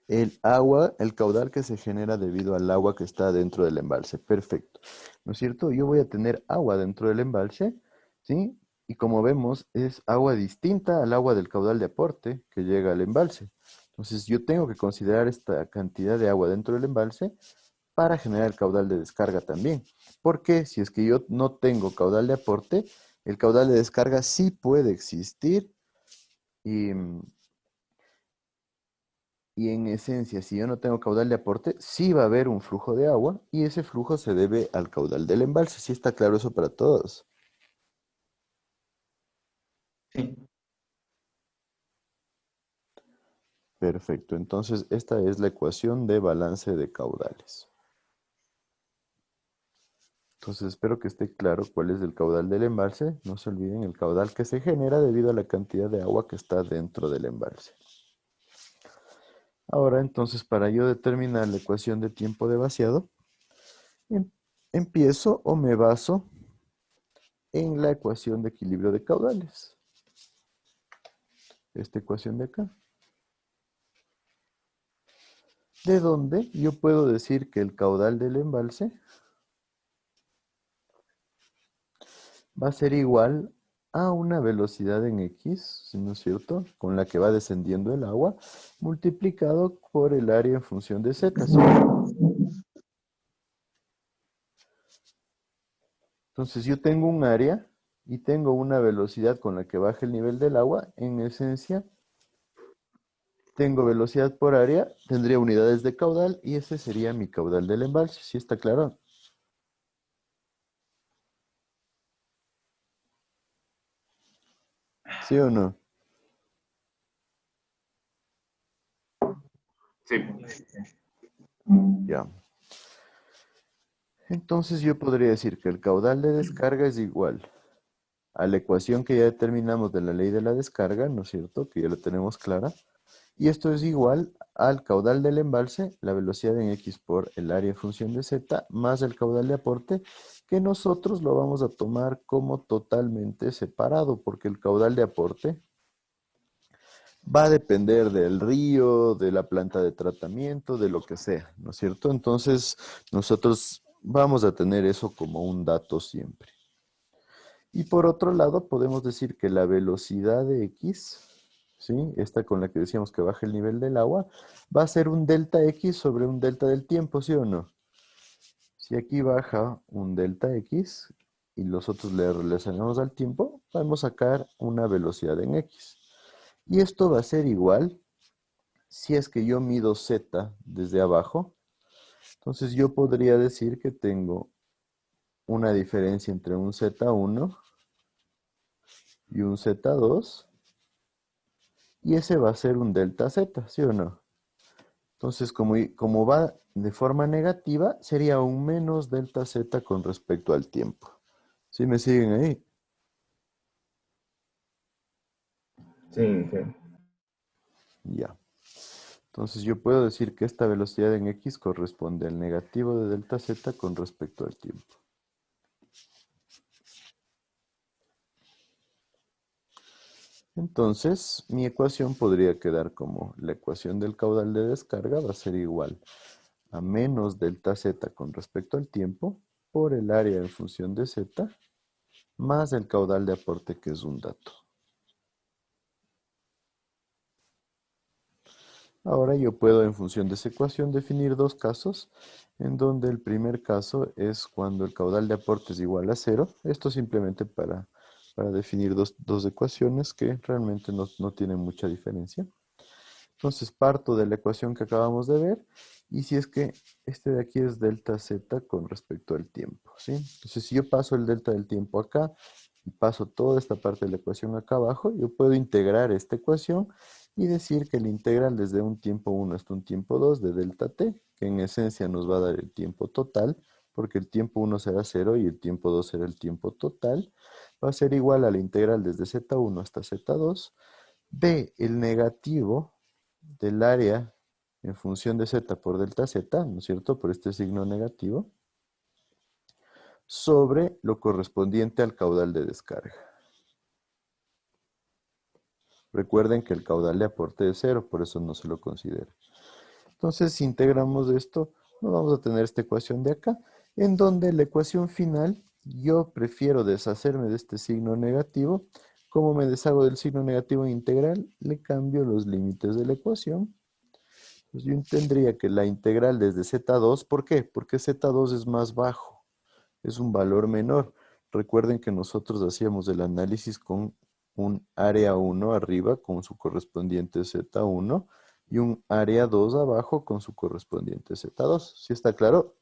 El agua, el caudal que se genera debido al agua que está dentro del embalse. Perfecto. ¿No es cierto? Yo voy a tener agua dentro del embalse, ¿sí? Y como vemos, es agua distinta al agua del caudal de aporte que llega al embalse. Entonces, yo tengo que considerar esta cantidad de agua dentro del embalse para generar el caudal de descarga también. Porque si es que yo no tengo caudal de aporte, el caudal de descarga sí puede existir y en esencia, si yo no tengo caudal de aporte, sí va a haber un flujo de agua y ese flujo se debe al caudal del embalse. ¿Sí está claro eso para todos? Sí. Perfecto. Entonces, esta es la ecuación de balance de caudales. Entonces, espero que esté claro cuál es el caudal del embalse. No se olviden el caudal que se genera debido a la cantidad de agua que está dentro del embalse. Ahora, entonces, para yo determinar la ecuación de tiempo de vaciado, empiezo o me baso en la ecuación de equilibrio de caudales. Esta ecuación de acá. De donde yo puedo decir que el caudal del embalse va a ser igual a una velocidad en X, ¿no es cierto? Con la que va descendiendo el agua, multiplicado por el área en función de Z, ¿sí? Entonces yo tengo un área y tengo una velocidad con la que baja el nivel del agua. En esencia, tengo velocidad por área, tendría unidades de caudal y ese sería mi caudal del embalse. ¿Sí está claro? ¿Sí o no? Sí. Ya. Entonces yo podría decir que el caudal de descarga es igual a la ecuación que ya determinamos de la ley de la descarga, ¿no es cierto? Que ya la tenemos clara. Y esto es igual al caudal del embalse, la velocidad en X por el área en función de Z, más el caudal de aporte, que nosotros lo vamos a tomar como totalmente separado, porque el caudal de aporte va a depender del río, de la planta de tratamiento, de lo que sea, ¿no es cierto? Entonces, nosotros vamos a tener eso como un dato siempre. Y por otro lado, podemos decir que la velocidad de X, ¿sí? Esta con la que decíamos que baja el nivel del agua, va a ser un delta X sobre un delta del tiempo, ¿sí o no? Si aquí baja un delta X y nosotros le relacionamos al tiempo, podemos sacar una velocidad en X. Y esto va a ser igual si es que yo mido Z desde abajo. Entonces yo podría decir que tengo una diferencia entre un Z1 y un Z2. Y ese va a ser un delta Z, ¿sí o no? Entonces, como va de forma negativa, sería un menos delta Z con respecto al tiempo. ¿Sí me siguen ahí? Sí, G. Ya. Entonces yo puedo decir que esta velocidad en X corresponde al negativo de delta Z con respecto al tiempo. Entonces, mi ecuación podría quedar como la ecuación del caudal de descarga va a ser igual a menos delta Z con respecto al tiempo por el área en función de Z más el caudal de aporte, que es un dato. Ahora yo puedo, en función de esa ecuación, definir dos casos, en donde el primer caso es cuando el caudal de aporte es igual a cero. Esto simplemente para definir dos ecuaciones que realmente no tienen mucha diferencia. Entonces parto de la ecuación que acabamos de ver, y si es que este de aquí es delta Z con respecto al tiempo, ¿sí? Entonces si yo paso el delta del tiempo acá, y paso toda esta parte de la ecuación acá abajo, yo puedo integrar esta ecuación y decir que la integral desde un tiempo 1 hasta un tiempo 2 de delta t, que en esencia nos va a dar el tiempo total, porque el tiempo 1 será 0 y el tiempo 2 será el tiempo total, va a ser igual a la integral desde z1 hasta z2 de el negativo del área en función de z por delta z, ¿no es cierto?, por este signo negativo, sobre lo correspondiente al caudal de descarga. Recuerden que el caudal de aporte es 0, por eso no se lo considera. Entonces, si integramos esto, nos vamos a tener esta ecuación de acá, en donde la ecuación final, yo prefiero deshacerme de este signo negativo. ¿Cómo me deshago del signo negativo en integral? Le cambio los límites de la ecuación. Pues yo tendría que la integral desde z2, ¿por qué? Porque z2 es más bajo, es un valor menor. Recuerden que nosotros hacíamos el análisis con un área 1 arriba con su correspondiente z1 y un área 2 abajo con su correspondiente z2. ¿Sí está claro?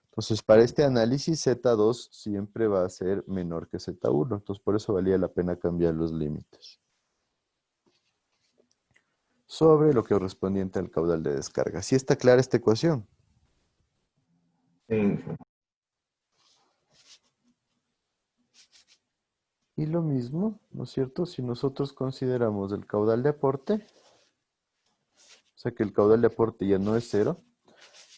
Entonces, para este análisis z2 siempre va a ser menor que z1. Entonces, por eso valía la pena cambiar los límites. Sobre lo que correspondiente al caudal de descarga. ¿Sí está clara esta ecuación? Sí, G. Y lo mismo, ¿no es cierto? Si nosotros consideramos el caudal de aporte, o sea que el caudal de aporte ya no es 0,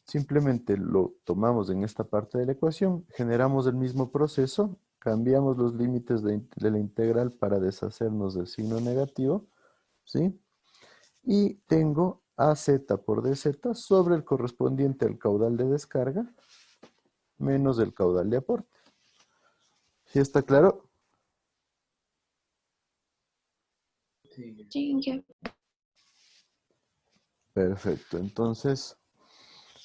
simplemente lo tomamos en esta parte de la ecuación, generamos el mismo proceso, cambiamos los límites de la integral para deshacernos del signo negativo, ¿sí? Y tengo AZ por DZ sobre el correspondiente al caudal de descarga menos el caudal de aporte. ¿Sí está claro? Sí, ya. Perfecto, entonces,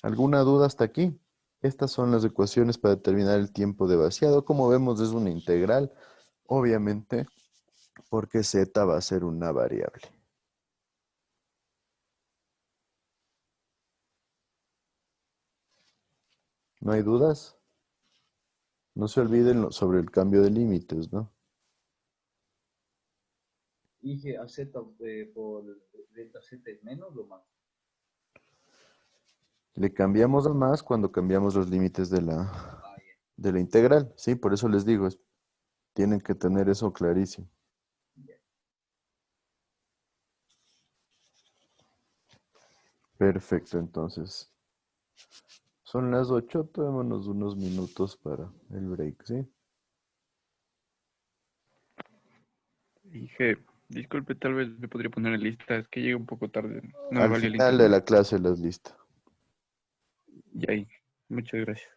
¿alguna duda hasta aquí? Estas son las ecuaciones para determinar el tiempo de vaciado. Como vemos, es una integral, obviamente, porque z va a ser una variable. ¿No hay dudas? No se olviden sobre el cambio de límites, ¿no? Dije a Z por delta Z es menos o más. Le cambiamos a más cuando cambiamos los límites de la integral, ¿sí? Por eso les digo, tienen que tener eso clarísimo. Perfecto, entonces. Son las 8, tomémonos unos minutos para el break, ¿sí? Dije, disculpe, tal vez me podría poner en lista, es que llegué un poco tarde, no me Al valió el final de internet. la clase las listas. Y ahí, muchas gracias.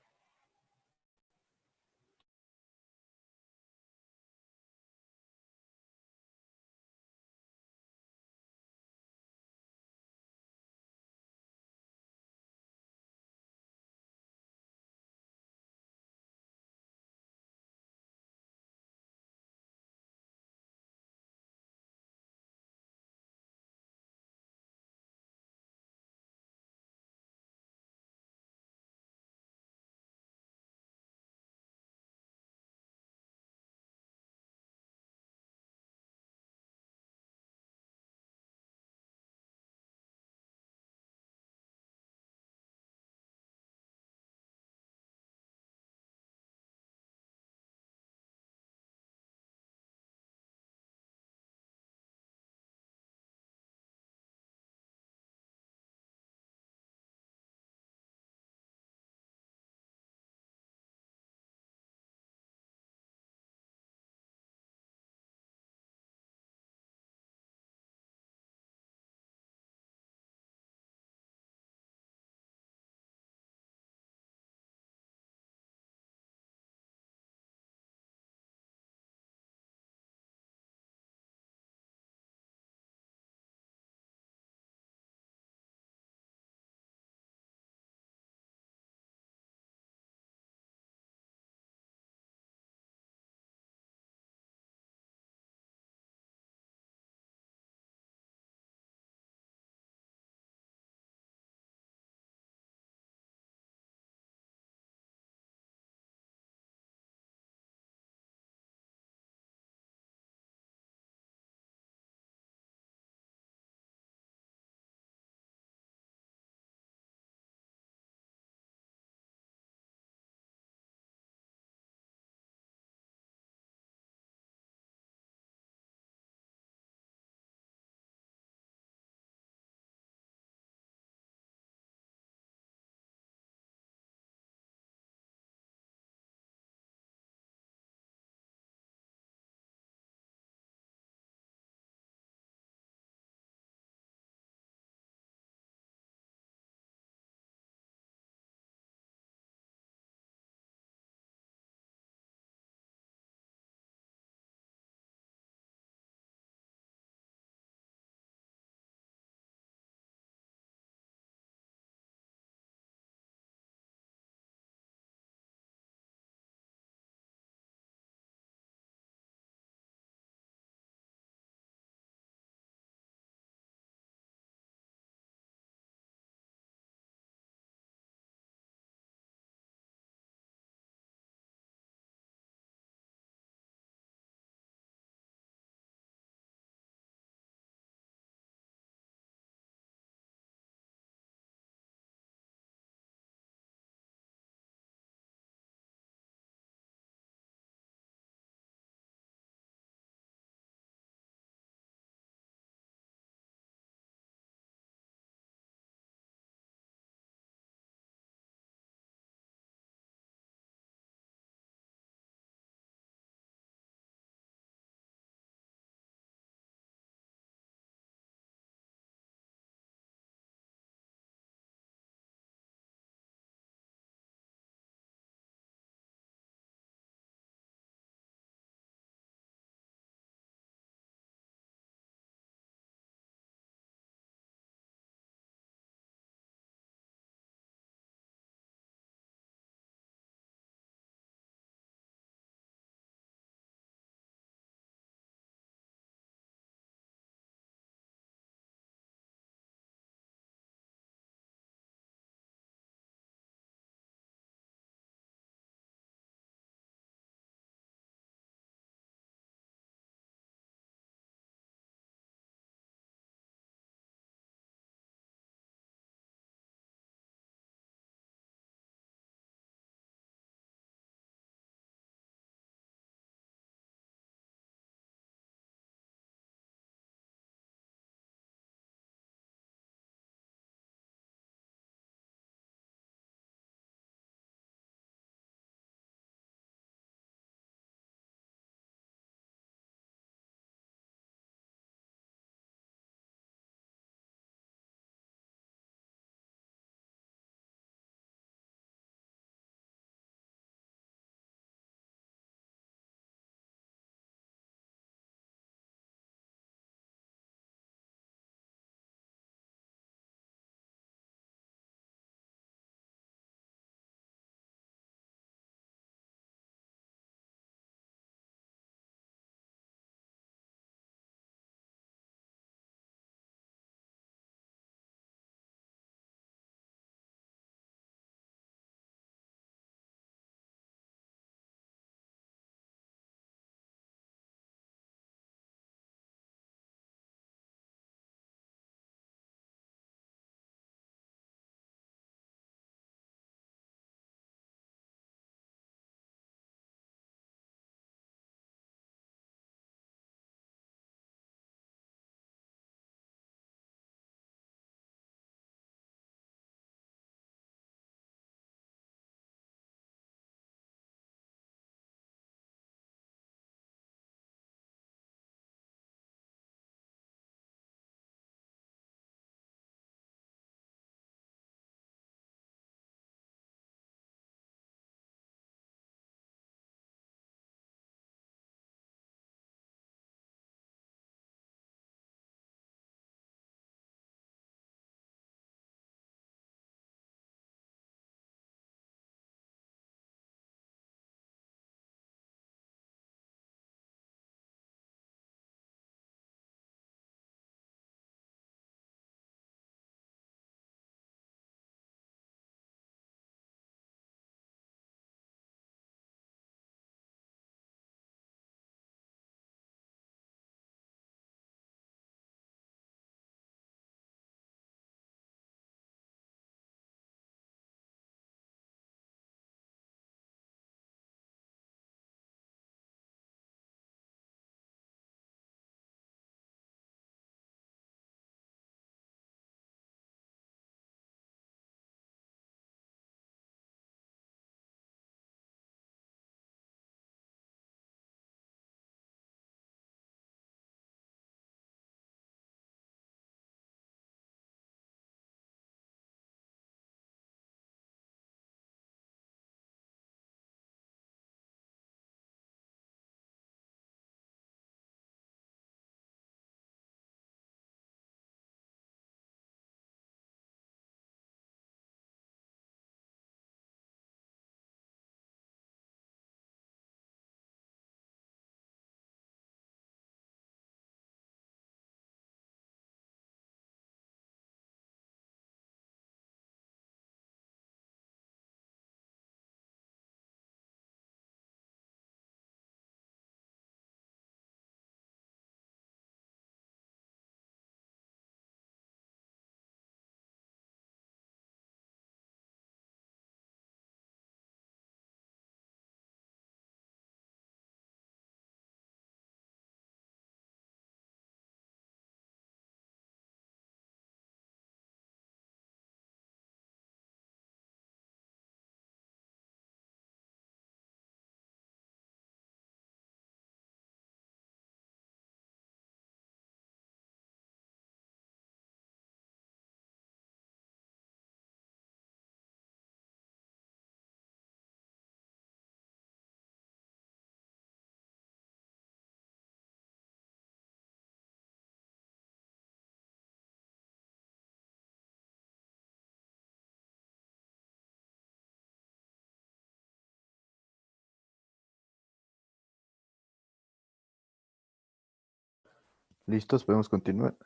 ¿Listos? ¿Podemos continuar?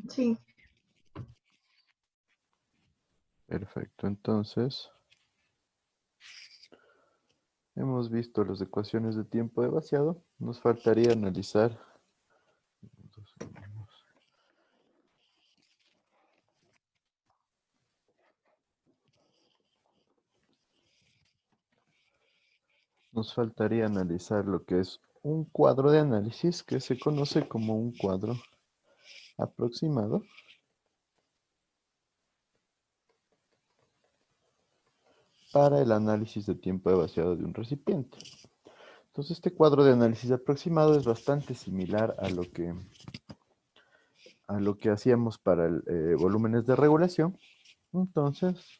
Sí. Perfecto, entonces hemos visto las ecuaciones de tiempo de vaciado. Nos faltaría analizar. Nos faltaría analizar lo que es un cuadro de análisis que se conoce como un cuadro aproximado. Para el análisis de tiempo de vaciado de un recipiente. Entonces, este cuadro de análisis aproximado es bastante similar a lo que hacíamos para volúmenes de regulación. Entonces,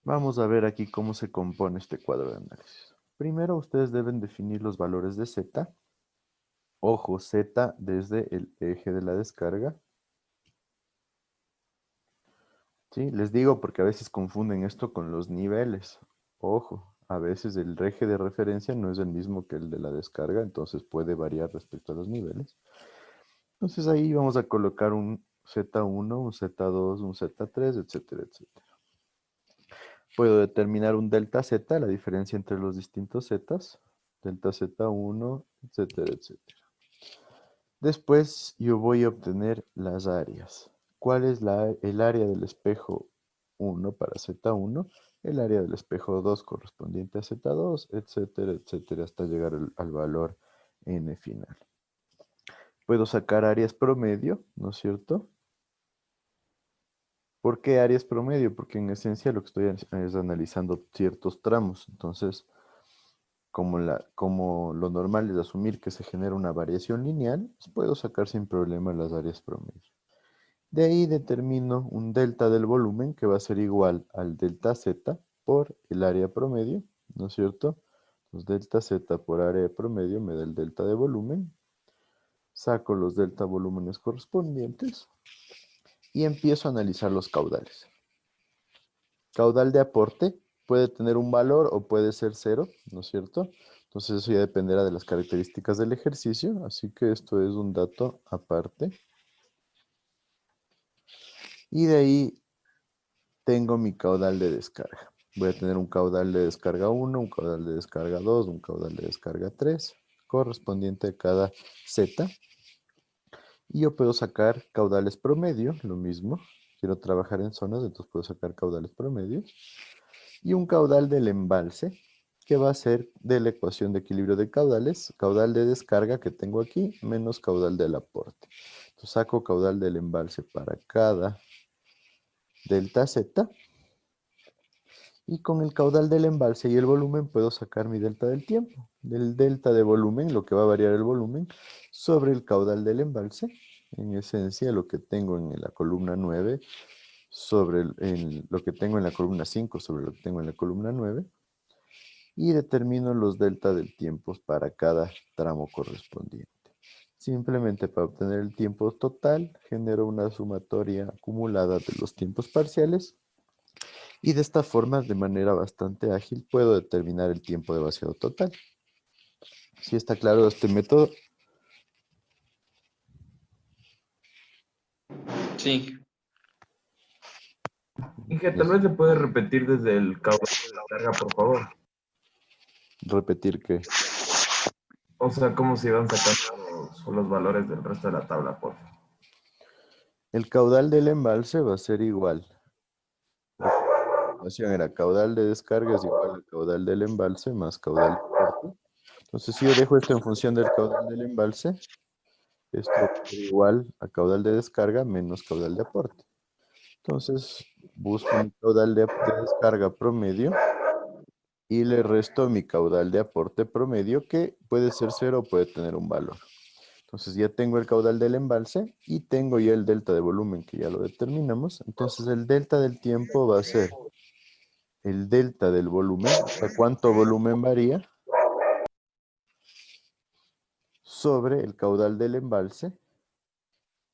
vamos a ver aquí cómo se compone este cuadro de análisis. Primero, ustedes deben definir los valores de Z. Ojo, Z desde el eje de la descarga. Sí, les digo porque a veces confunden esto con los niveles. Ojo, a veces el eje de referencia no es el mismo que el de la descarga, entonces puede variar respecto a los niveles. Entonces ahí vamos a colocar un Z1, un Z2, un Z3, etcétera, etcétera. Puedo determinar un delta Z, la diferencia entre los distintos Zetas, delta Z1, etcétera, etcétera. Después yo voy a obtener las áreas. ¿Cuál es el área del espejo 1 para Z1? El área del espejo 2 correspondiente a Z2, etcétera, etcétera, hasta llegar al valor N final. Puedo sacar áreas promedio, ¿no es cierto? ¿Por qué áreas promedio? Porque en esencia lo que estoy es analizando ciertos tramos. Entonces, como lo normal es asumir que se genera una variación lineal, pues puedo sacar sin problema las áreas promedio. De ahí determino un delta del volumen que va a ser igual al delta Z por el área promedio, ¿no es cierto? Entonces, delta Z por área promedio me da el delta de volumen. Saco los delta volúmenes correspondientes y empiezo a analizar los caudales. Caudal de aporte puede tener un valor o puede ser 0, ¿no es cierto? Entonces eso ya dependerá de las características del ejercicio, así que esto es un dato aparte. Y de ahí tengo mi caudal de descarga. Voy a tener un caudal de descarga 1, un caudal de descarga 2, un caudal de descarga 3, correspondiente a cada Z. Y yo puedo sacar caudales promedio, lo mismo. Quiero trabajar en zonas, entonces puedo sacar caudales promedio. Y un caudal del embalse, que va a ser de la ecuación de equilibrio de caudales, caudal de descarga que tengo aquí, menos caudal del aporte. Entonces saco caudal del embalse para cada delta Z. Y con el caudal del embalse y el volumen puedo sacar mi delta del tiempo. Del delta de volumen, lo que va a variar el volumen, sobre el caudal del embalse. En esencia, lo que tengo en la columna 9 sobre lo que tengo en la columna 5 sobre lo que tengo en la columna 9. Y determino los delta del tiempo para cada tramo correspondiente. Simplemente para obtener el tiempo total, genero una sumatoria acumulada de los tiempos parciales. Y de esta forma, de manera bastante ágil, puedo determinar el tiempo de vaciado total. ¿Sí está claro este método? Sí. Inge, tal vez se puede repetir desde el caudal de descarga, por favor. ¿Repetir qué? O sea, cómo se iban sacando los valores del resto de la tabla, por favor. El caudal del embalse va a ser igual. La ecuación era caudal de descarga es igual al caudal del embalse más caudal de aporte. Entonces, si yo dejo esto en función del caudal del embalse, esto va a ser igual a caudal de descarga menos caudal de aporte. Entonces, busco mi caudal de descarga promedio y le resto mi caudal de aporte promedio, que puede ser 0 o puede tener un valor. Entonces ya tengo el caudal del embalse y tengo ya el delta de volumen, que ya lo determinamos. Entonces el delta del tiempo va a ser el delta del volumen, o sea, cuánto volumen varía, sobre el caudal del embalse,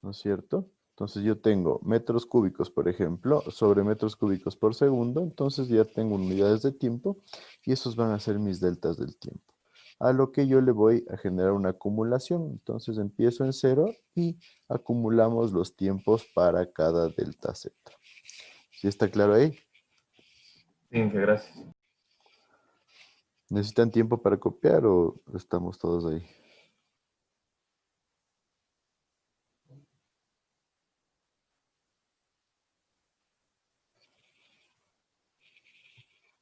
¿no es cierto? Entonces yo tengo metros cúbicos, por ejemplo, sobre metros cúbicos por segundo, entonces ya tengo unidades de tiempo y esos van a ser mis deltas del tiempo. a lo que yo le voy a generar una acumulación. Entonces empiezo en 0 y acumulamos los tiempos para cada delta Z. ¿Sí está claro ahí? Sí, gracias. ¿Necesitan tiempo para copiar o estamos todos ahí?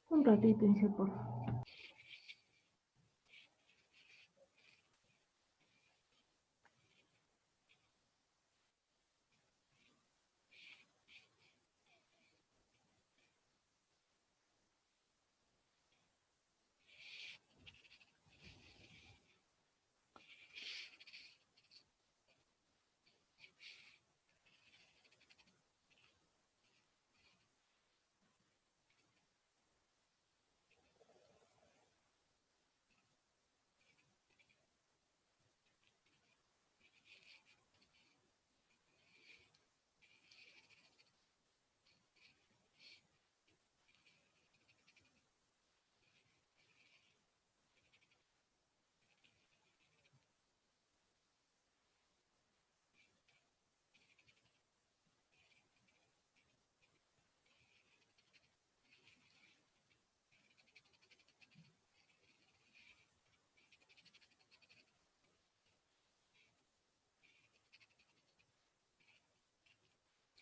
Un ratito, Inge, por favor.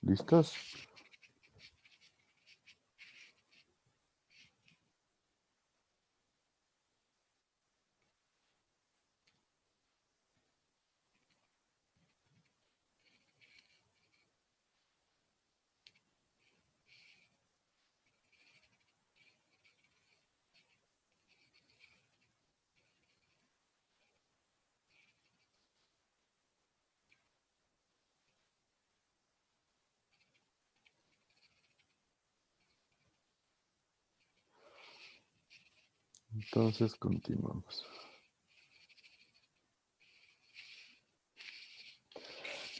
¿Listos? Entonces continuamos.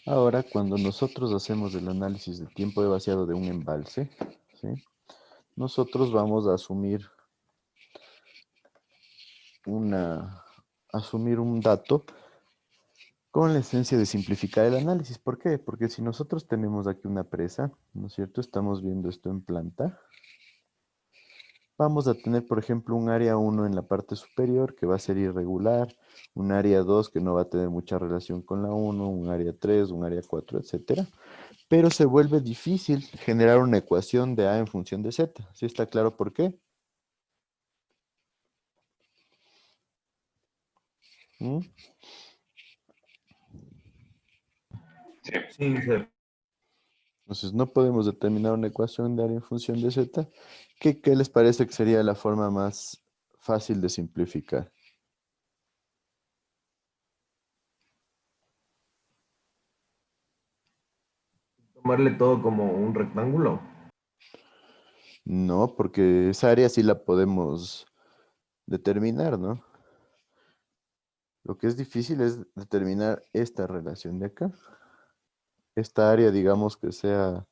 Ahora, cuando nosotros hacemos el análisis del tiempo de vaciado de un embalse, ¿sí? Nosotros vamos a asumir un dato con la esencia de simplificar el análisis. ¿Por qué? Porque si nosotros tenemos aquí una presa, ¿no es cierto? Estamos viendo esto en planta. Vamos a tener, por ejemplo, un área 1 en la parte superior que va a ser irregular, un área 2 que no va a tener mucha relación con la 1, un área 3, un área 4, etcétera. Pero se vuelve difícil generar una ecuación de A en función de Z. ¿Sí está claro por qué? ¿Mm? Sí, sí. Entonces no podemos determinar una ecuación de área en función de Z. ¿Qué les parece que sería la forma más fácil de simplificar? Tomarle todo como un rectángulo. No, porque esa área sí la podemos determinar, ¿no? Lo que es difícil es determinar esta relación de acá. Esta área, digamos que sea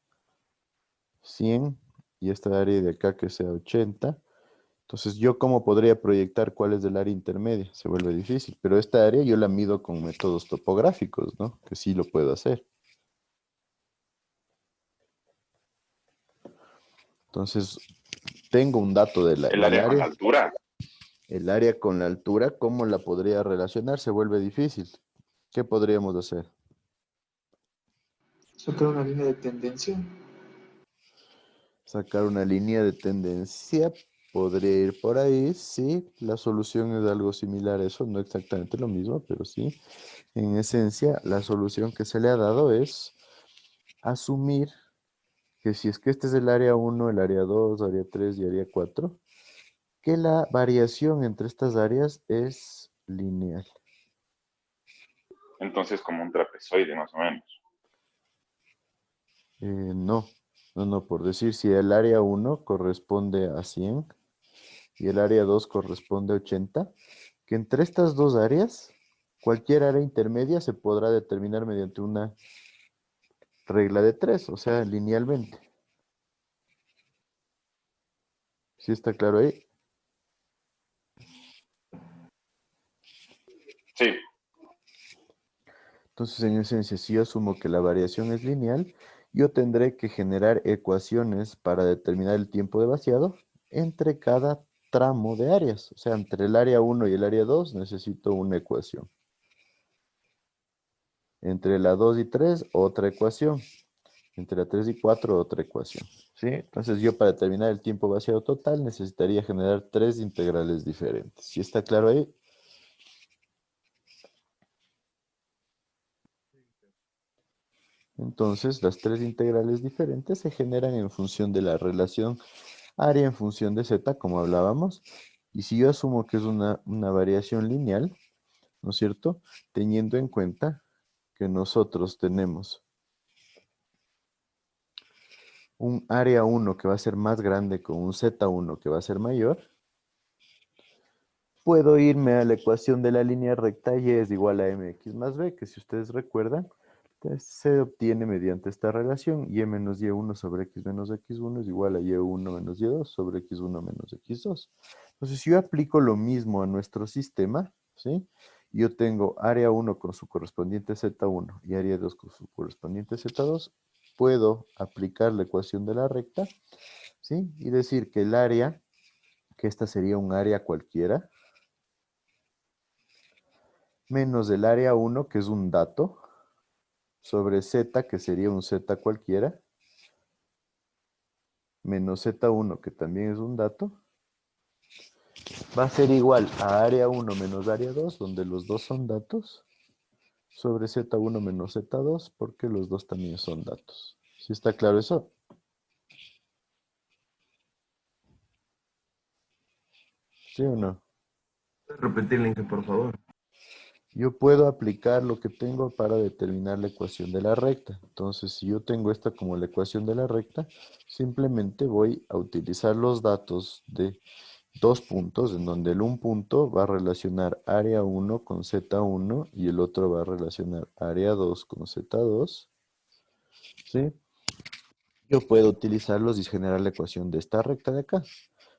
100 y esta área de acá que sea 80. Entonces, ¿yo cómo podría proyectar cuál es el área intermedia? Se vuelve difícil, pero esta área yo la mido con métodos topográficos, ¿no? Que sí lo puedo hacer. Entonces, tengo un dato El área con la altura. El área con la altura, ¿cómo la podría relacionar? Se vuelve difícil. ¿Qué podríamos hacer? Sacar una línea de tendencia. Sacar una línea de tendencia. Podría ir por ahí, sí. La solución es algo similar a eso, no exactamente lo mismo, pero sí. En esencia, la solución que se le ha dado es asumir que si es que este es el área 1, el área 2, área 3 y área 4, que la variación entre estas áreas es lineal. Entonces, como un trapezoide, más o menos. No, por decir, si el área 1 corresponde a 100 y el área 2 corresponde a 80, que entre estas dos áreas, cualquier área intermedia se podrá determinar mediante una regla de 3, o sea, linealmente. ¿Sí está claro ahí? Sí. Entonces, en esencia, si yo asumo que la variación es lineal, yo tendré que generar ecuaciones para determinar el tiempo de vaciado entre cada tramo de áreas. O sea, entre el área 1 y el área 2 necesito una ecuación. Entre la 2 y 3, otra ecuación. Entre la 3 y 4, otra ecuación. ¿Sí? Entonces, yo para determinar el tiempo vaciado total necesitaría generar 3 integrales diferentes. ¿Sí está claro ahí? Entonces, las 3 integrales diferentes se generan en función de la relación área en función de z, como hablábamos. Y si yo asumo que es una variación lineal, ¿no es cierto? Teniendo en cuenta que nosotros tenemos un área 1 que va a ser más grande con un z1 que va a ser mayor, puedo irme a la ecuación de la línea recta y es igual a mx más b, que si ustedes recuerdan, entonces se obtiene mediante esta relación y menos y1 sobre x menos x1 es igual a y1 menos y2 sobre x1 menos x2. Entonces, si yo aplico lo mismo a nuestro sistema, ¿sí? Yo tengo área 1 con su correspondiente z1 y área 2 con su correspondiente z2, puedo aplicar la ecuación de la recta, ¿sí? Y decir que el área, que esta sería un área cualquiera, menos el área 1, que es un dato, sobre z, que sería un z cualquiera, menos z1, que también es un dato, va a ser igual a área 1 menos área 2, donde los dos son datos, sobre z1 menos z2, porque los dos también son datos. ¿Sí está claro eso? ¿Sí o no? ¿Puedes repetir, Inge, por favor? Yo puedo aplicar lo que tengo para determinar la ecuación de la recta. Entonces, si yo tengo esta como la ecuación de la recta, simplemente voy a utilizar los datos de dos puntos, en donde el un punto va a relacionar área 1 con z1 y el otro va a relacionar área 2 con z2. ¿Sí? Yo puedo utilizarlos y generar la ecuación de esta recta de acá.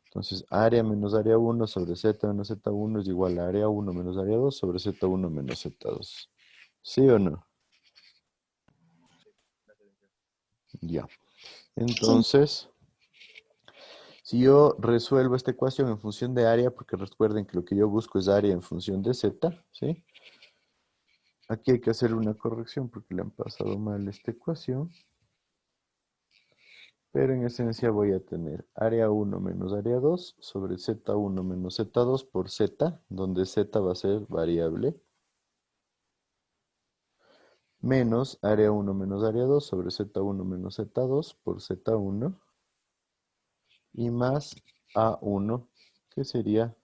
Entonces, área menos área 1 sobre z menos z1 es igual a área 1 menos área 2 sobre z1 menos z2. ¿Sí o no? Ya. Entonces, si yo resuelvo esta ecuación en función de área, porque recuerden que lo que yo busco es área en función de z, ¿sí? Aquí hay que hacer una corrección porque le han pasado mal esta ecuación. Pero en esencia voy a tener área 1 menos área 2 sobre z1 menos z2 por z, donde z va a ser variable, menos área 1 menos área 2 sobre z1 menos z2 por z1, y más a1, que sería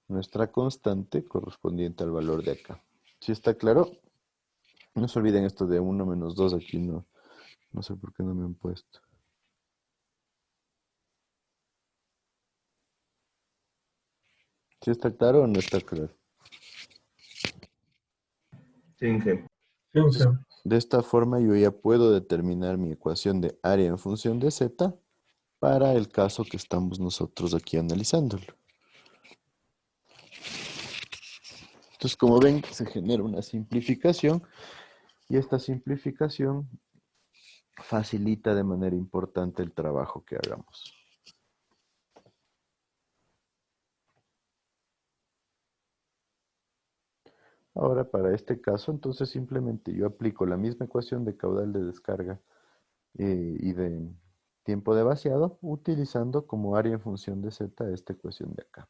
nuestra constante correspondiente al valor de acá. ¿Sí está claro? No se olviden esto de 1 menos 2, aquí no sé por qué no me han puesto. ¿Sí está claro o no está claro? Sí, Inge. Entonces, de esta forma yo ya puedo determinar mi ecuación de área en función de z para el caso que estamos nosotros aquí analizándolo. Entonces, como ven, se genera una simplificación y esta simplificación facilita de manera importante el trabajo que hagamos. Ahora, para este caso, entonces simplemente yo aplico la misma ecuación de caudal de descarga y de tiempo de vaciado, utilizando como área en función de z esta ecuación de acá.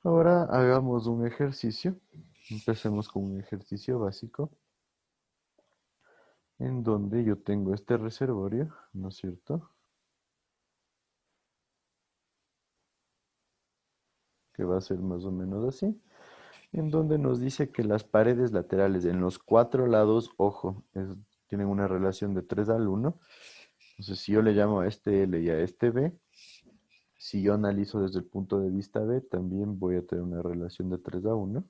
Ahora hagamos un ejercicio. Empecemos con un ejercicio básico en donde yo tengo este reservorio, ¿no es cierto? Que va a ser más o menos así. En donde nos dice que las paredes laterales en los cuatro lados, ojo, tienen una relación de 3 al 1. Entonces, si yo le llamo a este L y a este B, si yo analizo desde el punto de vista B, también voy a tener una relación de 3 a 1.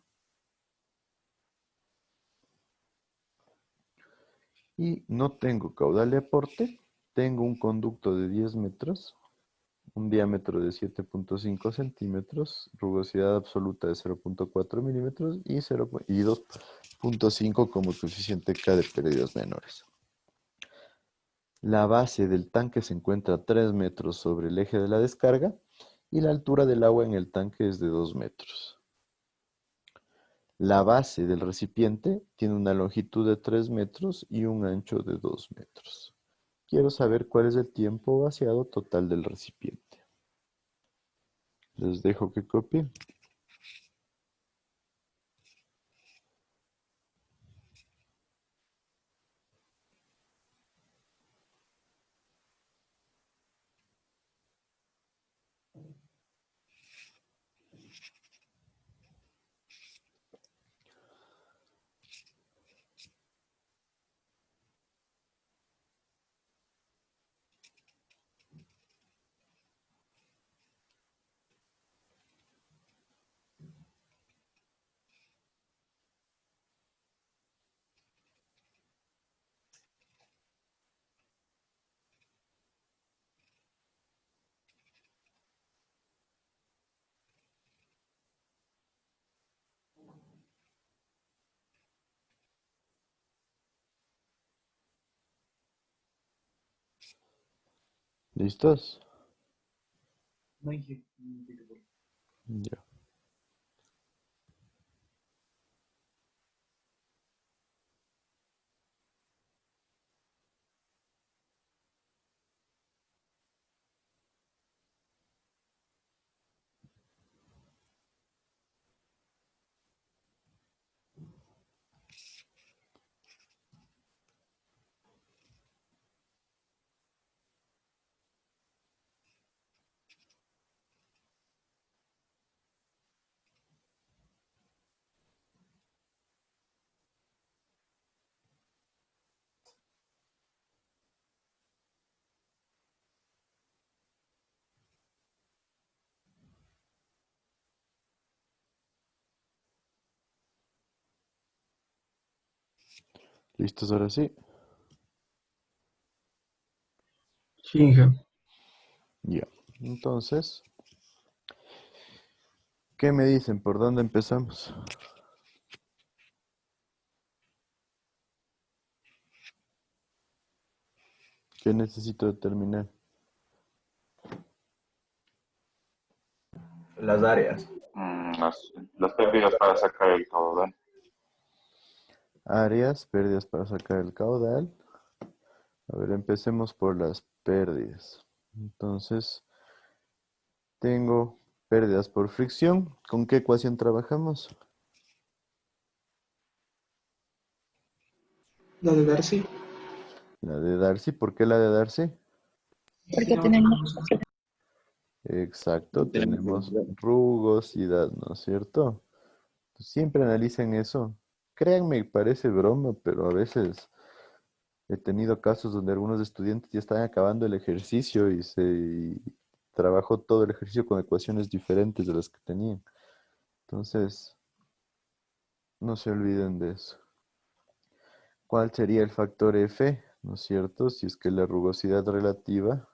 Y no tengo caudal de aporte, tengo un conducto de 10 metros un diámetro de 7.5 centímetros, rugosidad absoluta de 0.4 milímetros y 2.5 como coeficiente K de pérdidas menores. La base del tanque se encuentra a 3 metros sobre el eje de la descarga y la altura del agua en el tanque es de 2 metros. La base del recipiente tiene una longitud de 3 metros y un ancho de 2 metros. Quiero saber cuál es el tiempo vaciado total del recipiente. Les dejo que copien. ¿Listos? No dije, no dije por- Ya. ¿Listos ahora sí? Sí, hija. Ya. Entonces, ¿qué me dicen? ¿Por dónde empezamos? ¿Qué necesito determinar? Las áreas. Las pérdidas para sacar el caudal. Áreas, pérdidas para sacar el caudal. A ver, empecemos por las pérdidas. Entonces, tengo pérdidas por fricción. ¿Con qué ecuación trabajamos? La de Darcy. La de Darcy. ¿Por qué la de Darcy? Porque tenemos Exacto, tenemos rugosidad, ¿no es cierto? Siempre analicen eso. Créanme, parece broma, pero a veces he tenido casos donde algunos estudiantes ya están acabando el ejercicio y trabajó todo el ejercicio con ecuaciones diferentes de las que tenían. Entonces, no se olviden de eso. ¿Cuál sería el factor F? ¿No es cierto? Si es que la rugosidad relativa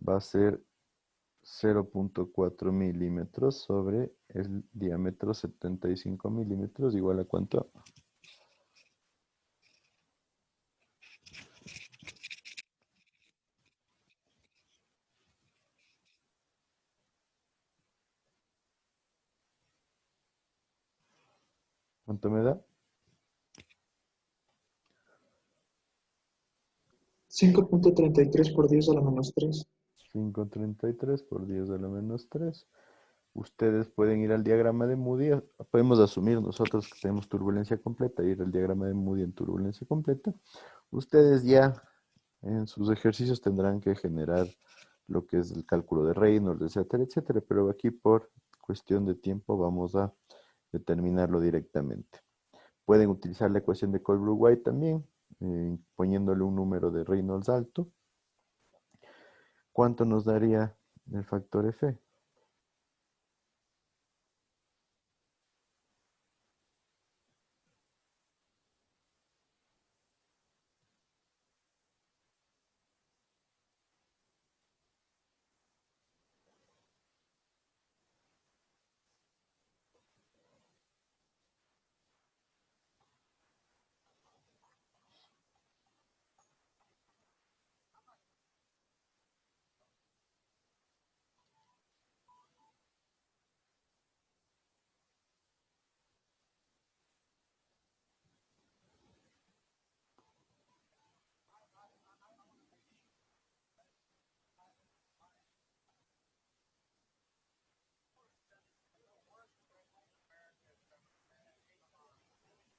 va a ser 0.4 milímetros sobre el diámetro 75 milímetros, igual a ¿cuánto? ¿Cuánto me da? 5.33 por 10 a la menos 3. 5.33 por 10 a la menos 3. Ustedes pueden ir al diagrama de Moody. Podemos asumir nosotros que tenemos turbulencia completa, ir al diagrama de Moody en turbulencia completa. Ustedes ya en sus ejercicios tendrán que generar lo que es el cálculo de Reynolds, etcétera, etcétera. Pero aquí por cuestión de tiempo vamos a determinarlo directamente. Pueden utilizar la ecuación de Colbrooke-White también, poniéndole un número de Reynolds alto. ¿Cuánto nos daría el factor F?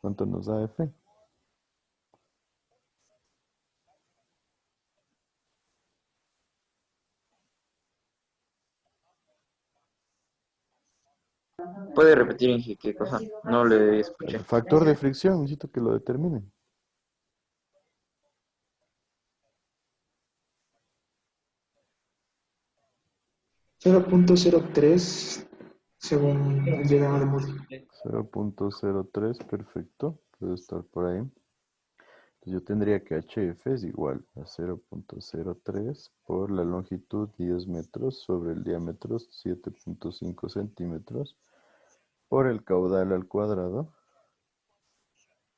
¿Cuánto nos da F? ¿Puede repetir, Inge, qué cosa? No le escuché. El factor de fricción, necesito que lo determinen. .03 según el diagrama de Moody. 0.03, perfecto. Puede estar por ahí. Entonces yo tendría que HF es igual a 0.03 por la longitud 10 metros sobre el diámetro 7.5 centímetros por el caudal al cuadrado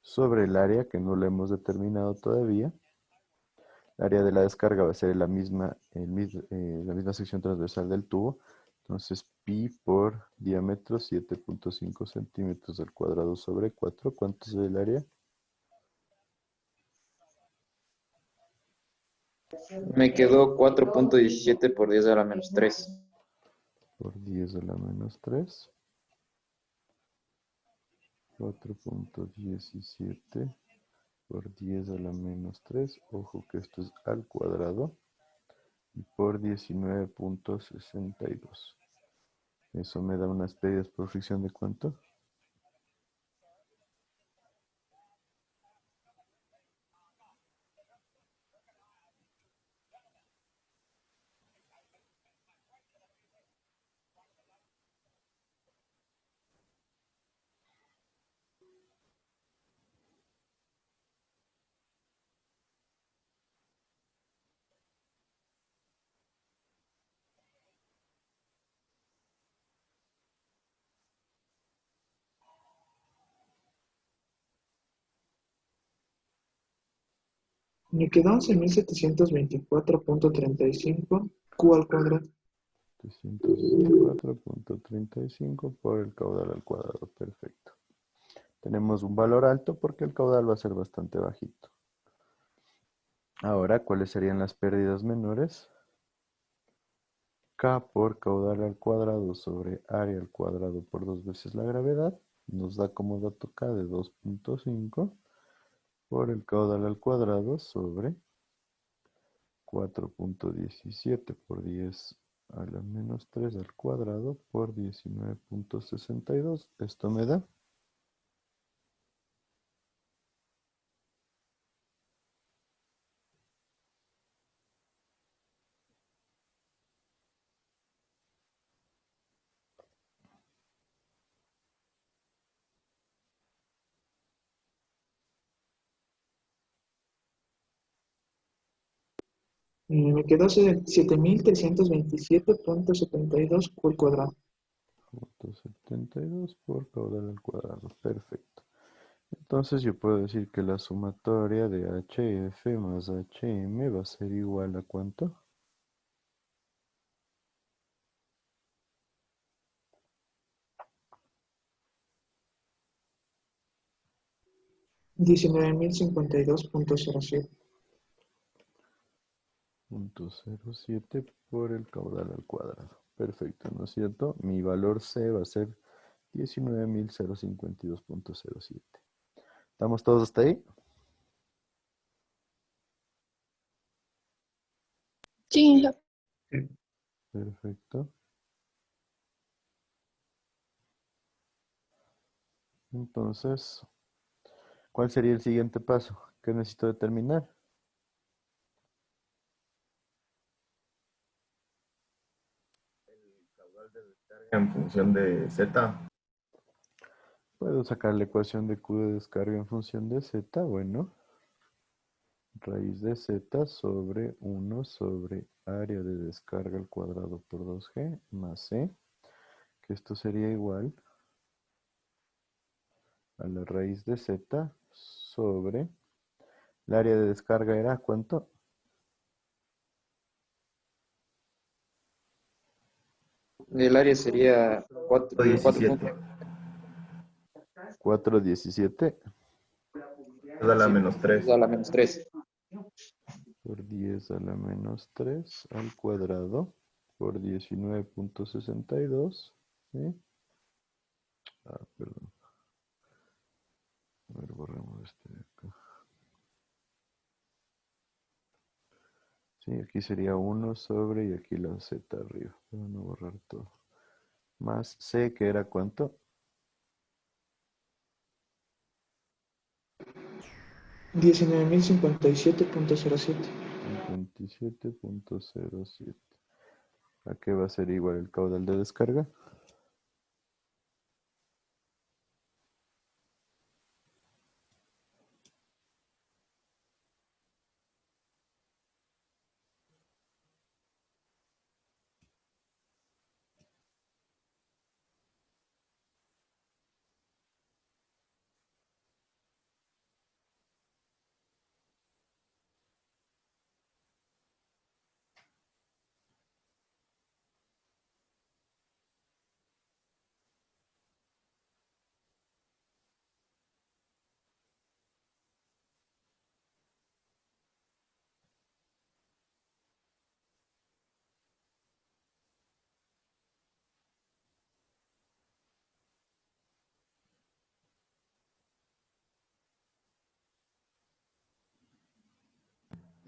sobre el área que no lo hemos determinado todavía. El área de la descarga va a ser la misma sección transversal del tubo. Entonces, pi por diámetro 7.5 centímetros al cuadrado sobre 4. ¿Cuánto es el área? Me quedó 4.17 por 10 a la menos 3. Por 10 a la menos 3. 4.17 por 10 a la menos 3. Ojo que esto es al cuadrado. Y por 19.62. Eso me da unas pérdidas por fricción de ¿cuánto? Me quedó 11.724.35 Q al cuadrado. 724.35 por el caudal al cuadrado. Perfecto. Tenemos un valor alto porque el caudal va a ser bastante bajito. Ahora, ¿cuáles serían las pérdidas menores? K por caudal al cuadrado sobre área al cuadrado por 2 veces la gravedad. Nos da como dato K de 2.5 por el caudal al cuadrado sobre 4.17 por 10 a la menos 3 al cuadrado por 19.62. Esto me da Me quedó 7.327.72 Q al cuadrado. 72 por caudal al cuadrado. Perfecto. Entonces yo puedo decir que la sumatoria de HF más HM va a ser igual a ¿cuánto? $19.052.07. 0.07 por el caudal al cuadrado. Perfecto, ¿no es cierto? Mi valor C va a ser 19.052.07. ¿Estamos todos hasta ahí? Sí, Perfecto. Entonces, ¿cuál sería el siguiente paso? ¿Qué necesito determinar? En función de Z. Puedo sacar la ecuación de Q de descarga en función de Z. Bueno, raíz de Z sobre 1 sobre área de descarga al cuadrado por 2G más C, que esto sería igual a la raíz de Z sobre el área de descarga era ¿cuánto? El área sería 17. 4.17 Da la menos 3. a la menos 3. por 10 a la menos 3 al cuadrado por 19.62. ¿Sí? Perdón. A ver, borramos este de acá. Sí, aquí sería 1 sobre y aquí la z arriba. Pero no borrar todo. Más c, que era ¿cuánto? 19.057.07. 57.07. ¿A qué va a ser igual el caudal de descarga?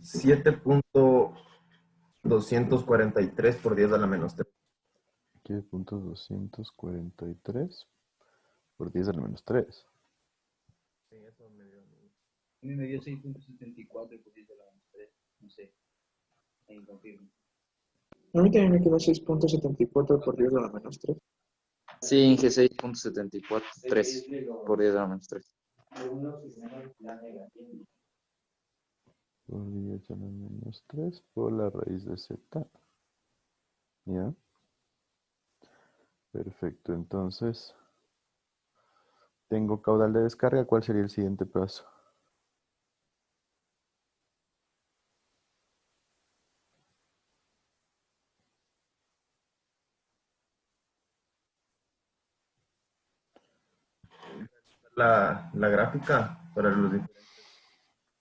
Siete punto 243 por 10 a la menos 3. 7.243 por 10 a la menos 3. A mí me dio 6.74 por 10 de la menos 3. No sé. Ahí confirmo. A mí también me quedó 6.74 por 10 a la menos 3. Sí, Inge 6.74, por 10 a la menos 3. Por 10 a la menos 3 por la raíz de z. ¿Ya? Perfecto, entonces tengo caudal de descarga. ¿Cuál sería el siguiente paso? La gráfica para los diferentes.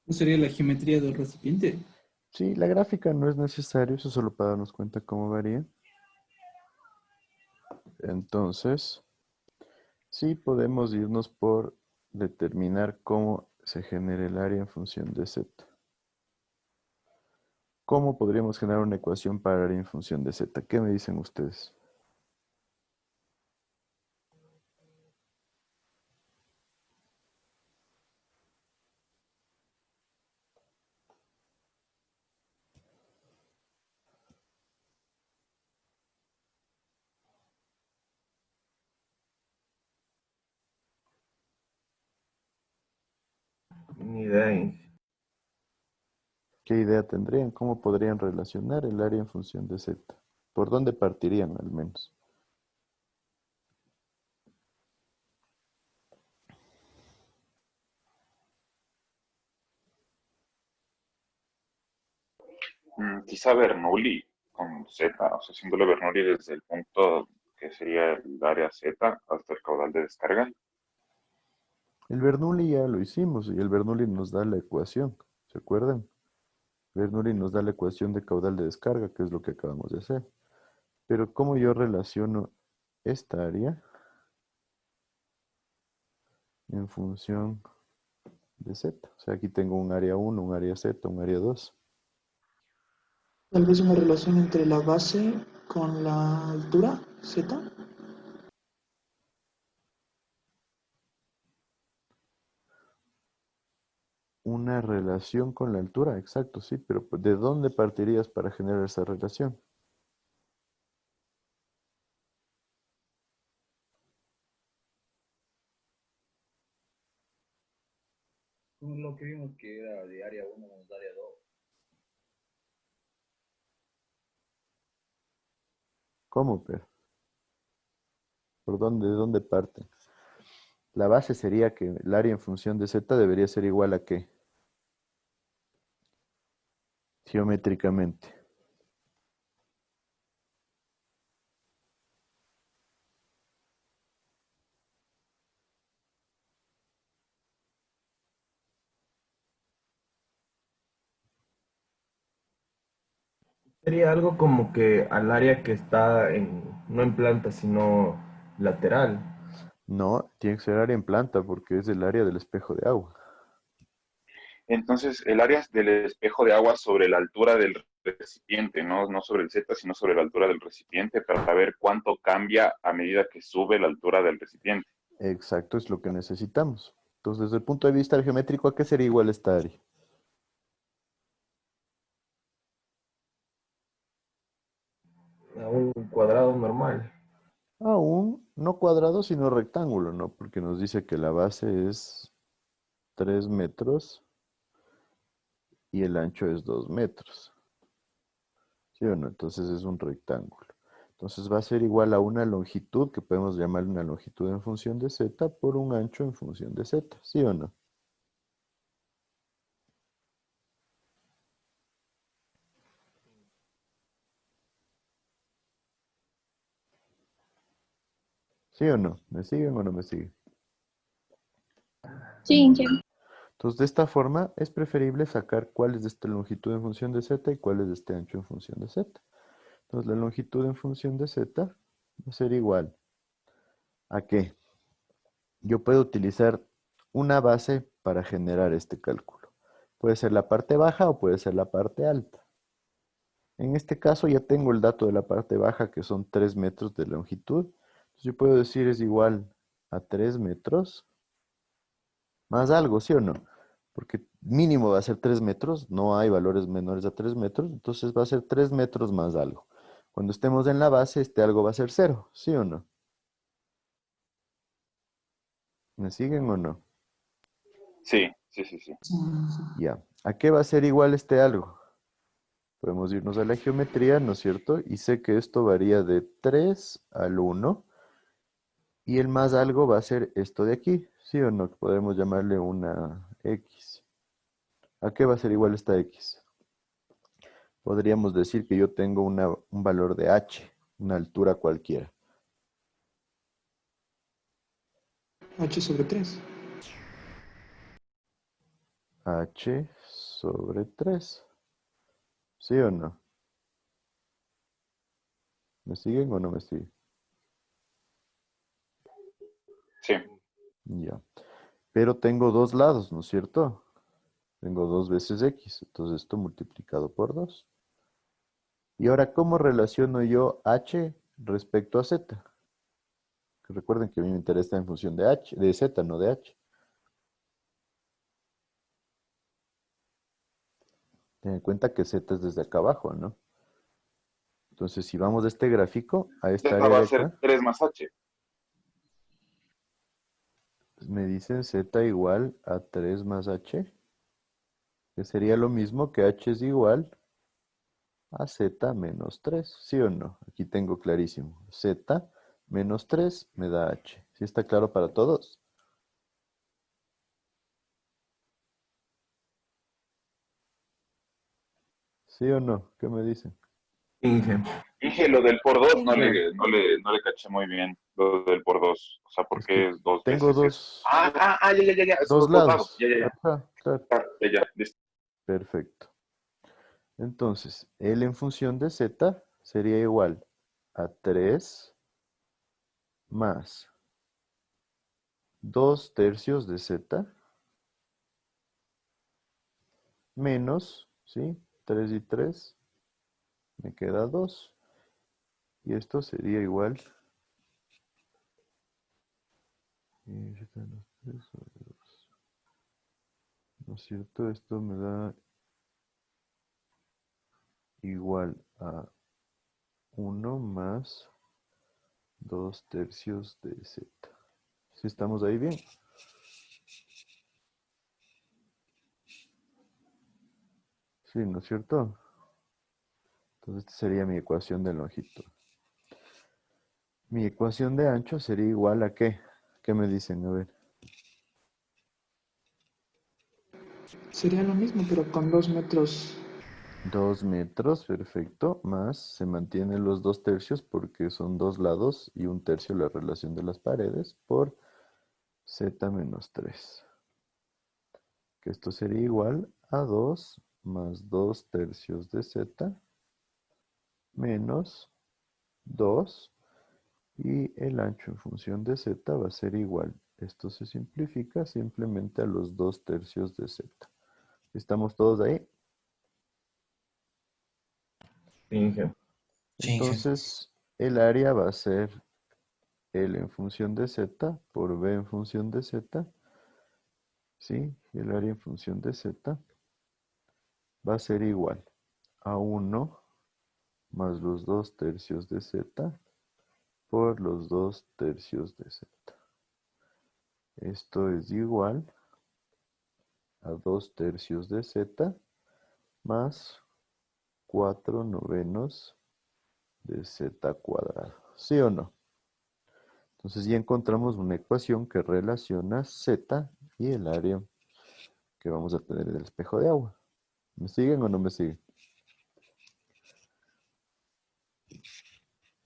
¿No sería la geometría del recipiente? Sí, la gráfica no es necesario, eso solo para darnos cuenta cómo varía. Entonces, sí podemos irnos por determinar cómo se genera el área en función de z. ¿Cómo podríamos generar una ecuación para área en función de z? ¿Qué me dicen ustedes? Ni idea. ¿Qué idea tendrían? ¿Cómo podrían relacionar el área en función de z? ¿Por dónde partirían al menos? Quizá Bernoulli con Z, o sea, haciéndole Bernoulli desde el punto que sería el área Z hasta el caudal de descarga. El Bernoulli ya lo hicimos y el Bernoulli nos da la ecuación, ¿se acuerdan? Bernoulli nos da la ecuación de caudal de descarga, que es lo que acabamos de hacer. Pero ¿cómo yo relaciono esta área en función de z? O sea, aquí tengo un área 1, un área z, un área 2. Tal vez una relación entre la base con la altura, z. Una relación con la altura, exacto, sí, pero ¿de dónde partirías para generar esa relación? Como lo que vimos que era de área 1 menos área 2. ¿Cómo, pero? ¿Por dónde, de dónde parte? La base sería que el área en función de z debería ser igual a ¿qué? Geométricamente. Sería algo como que al área que está no en planta, sino lateral. No, tiene que ser área en planta porque es el área del espejo de agua. Entonces, el área del espejo de agua sobre la altura del recipiente, no sobre el Z, sino sobre la altura del recipiente, para ver cuánto cambia a medida que sube la altura del recipiente. Exacto, es lo que necesitamos. Entonces, desde el punto de vista geométrico, ¿a qué sería igual esta área? A un cuadrado normal. A un, no cuadrado, sino rectángulo, ¿no? Porque nos dice que la base es 3 metros y el ancho es 2 metros. ¿Sí o no? Entonces es un rectángulo. Entonces va a ser igual a una longitud, que podemos llamarle una longitud en función de z, por un ancho en función de z. ¿Sí o no? ¿Sí o no? ¿Me siguen o no me siguen? Sí, sí. Entonces, de esta forma, es preferible sacar cuál es de esta longitud en función de z y cuál es de este ancho en función de z. Entonces, la longitud en función de z va a ser igual a que yo puedo utilizar una base para generar este cálculo. Puede ser la parte baja o puede ser la parte alta. En este caso ya tengo el dato de la parte baja, que son 3 metros de longitud. Entonces, yo puedo decir es igual a 3 metros más algo, ¿sí o no? Porque mínimo va a ser 3 metros, no hay valores menores a 3 metros, entonces va a ser 3 metros más algo. Cuando estemos en la base, este algo va a ser 0, ¿sí o no? ¿Me siguen o no? Sí. Ya. ¿A qué va a ser igual este algo? Podemos irnos a la geometría, ¿no es cierto? Y sé que esto varía de 3 al 1. Y el más algo va a ser esto de aquí, ¿sí o no? Podemos llamarle una X. ¿A qué va a ser igual esta X? Podríamos decir que yo tengo un valor de H, una altura cualquiera. H sobre 3. H sobre 3. ¿Sí o no? ¿Me siguen o no me siguen? Sí. Ya. Pero tengo dos lados, ¿no es cierto? Tengo 2 veces X, entonces esto multiplicado por 2. Y ahora, ¿cómo relaciono yo H respecto a Z? Que recuerden que a mí me interesa en función de H, de Z, no de H. Ten en cuenta que Z es desde acá abajo, ¿no? Entonces, si vamos de este gráfico a esta Z área va de a ser acá, 3 más H. pues me dicen Z igual a 3 más H, que sería lo mismo que H es igual a Z menos 3, ¿sí o no? Aquí tengo clarísimo. Z menos 3 me da H. ¿Sí está claro para todos? ¿Sí o no? ¿Qué me dicen? Inge. Dije lo del por 2, no Sí. le caché muy bien. Lo del por 2. O sea, ¿por Es que qué es 2 tengo veces eso? Ya. Esos dos dos lados. lados. Ya. Ajá, claro. Ya, listo. Perfecto. Entonces, L en función de Z sería igual a 3 más 2 tercios de Z menos, ¿sí? 3 y 3, me queda 2. Y esto sería igual. ¿No es cierto? Esto me da igual a 1 más 2 tercios de Z. ¿Sí estamos ahí bien? Sí, ¿no es cierto? Entonces esta sería mi ecuación de longitud. Mi ecuación de ancho sería igual a ¿qué? ¿Qué me dicen? A ver. Sería lo mismo, pero con 2 metros. 2 metros, perfecto, más se mantienen los 2 tercios porque son dos lados y un tercio la relación de las paredes por Z menos 3. Que esto sería igual a 2 más 2 tercios de Z menos 2. Y el ancho en función de z va a ser igual. Esto se simplifica simplemente a los 2/3 de z. ¿Estamos todos ahí? Inge. Entonces, el área va a ser L en función de z por B en función de z. ¿Sí? El área en función de z va a ser igual a 1 más los 2/3 de z por los 2/3 de z. Esto es igual a 2/3 de z más 4/9 de z cuadrado. ¿Sí o no? Entonces ya encontramos una ecuación que relaciona z y el área que vamos a tener en el espejo de agua. ¿Me siguen o no me siguen?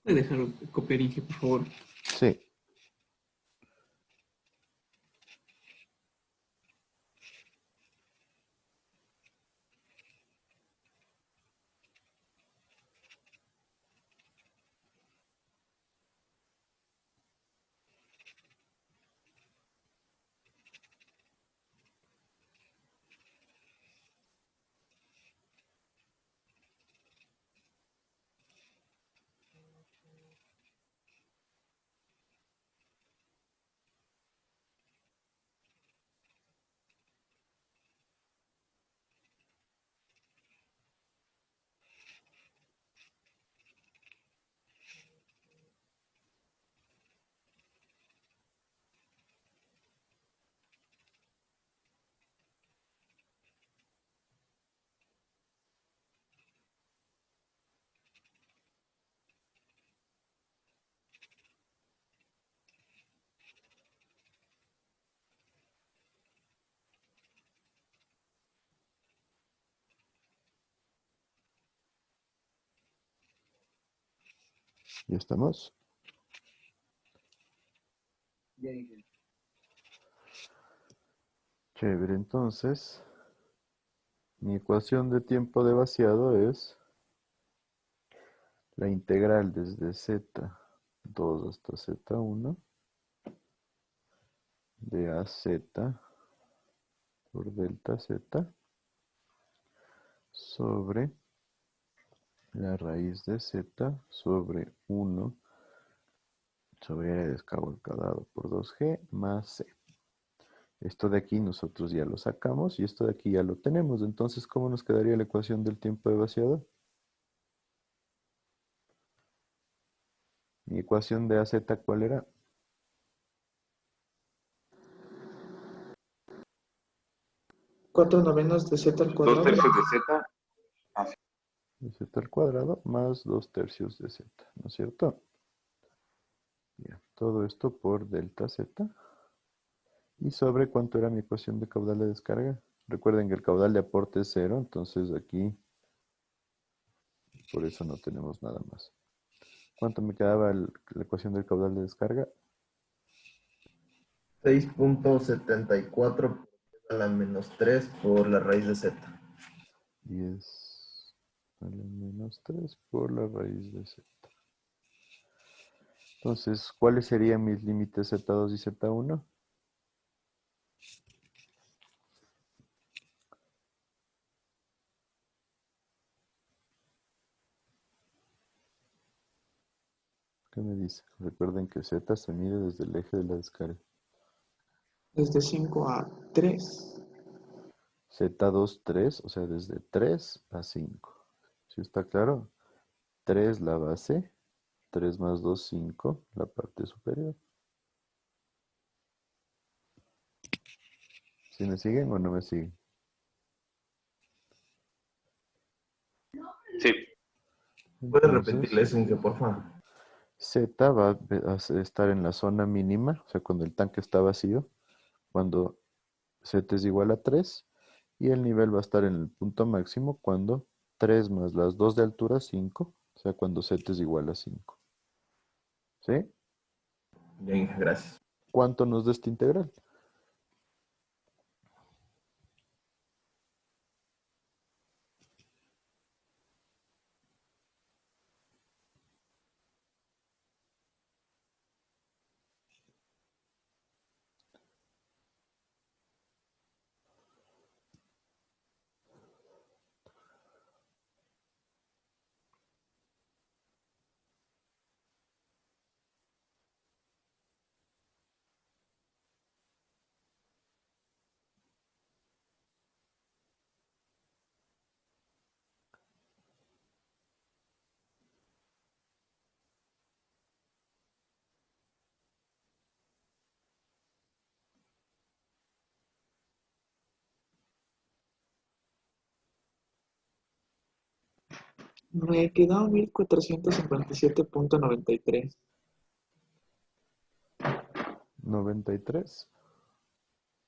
¿Puede dejar copiar, Inge, por favor? Sí. ¿Ya estamos? Ya dije. Chévere, entonces mi ecuación de tiempo de vaciado es la integral desde z2 hasta z1 de az por delta z sobre la raíz de z sobre 1 sobre área de descargo al cuadrado por 2g más c. Esto de aquí nosotros ya lo sacamos y esto de aquí ya lo tenemos. Entonces, ¿cómo nos quedaría la ecuación del tiempo de vaciado? Mi ecuación de AZ, ¿cuál era? Cuatro novenos de z al cuadrado. 2/3 de z. Así. De z al cuadrado más 2/3 de z, ¿no es cierto? Ya, todo esto por delta z. ¿Y sobre cuánto era mi ecuación de caudal de descarga? Recuerden que el caudal de aporte es 0, entonces aquí por eso no tenemos nada más. ¿Cuánto me quedaba la ecuación del caudal de descarga? 6.74 a la -3 por la raíz de z. 10 a la -3 por la raíz de z. Entonces, ¿cuáles serían mis límites z2 y z1? ¿Qué me dice? Recuerden que z se mide desde el eje de la descarga. Desde 5 a 3. Z2, 3, o sea, desde 3 a 5. ¿Sí está claro? 3 la base, 3 más 2, 5, la parte superior. ¿Sí me siguen o no me siguen? Sí. ¿Puedes Entonces, repetirle eso, Inge, por favor? Z va a estar en la zona mínima, o sea, cuando el tanque está vacío, cuando Z es igual a 3, y el nivel va a estar en el punto máximo cuando 3 más las 2 de altura, 5, o sea, cuando Z es igual a 5. ¿Sí? Ya, Inge, gracias. ¿Cuánto nos da esta integral? Me quedó 1457.93. 93.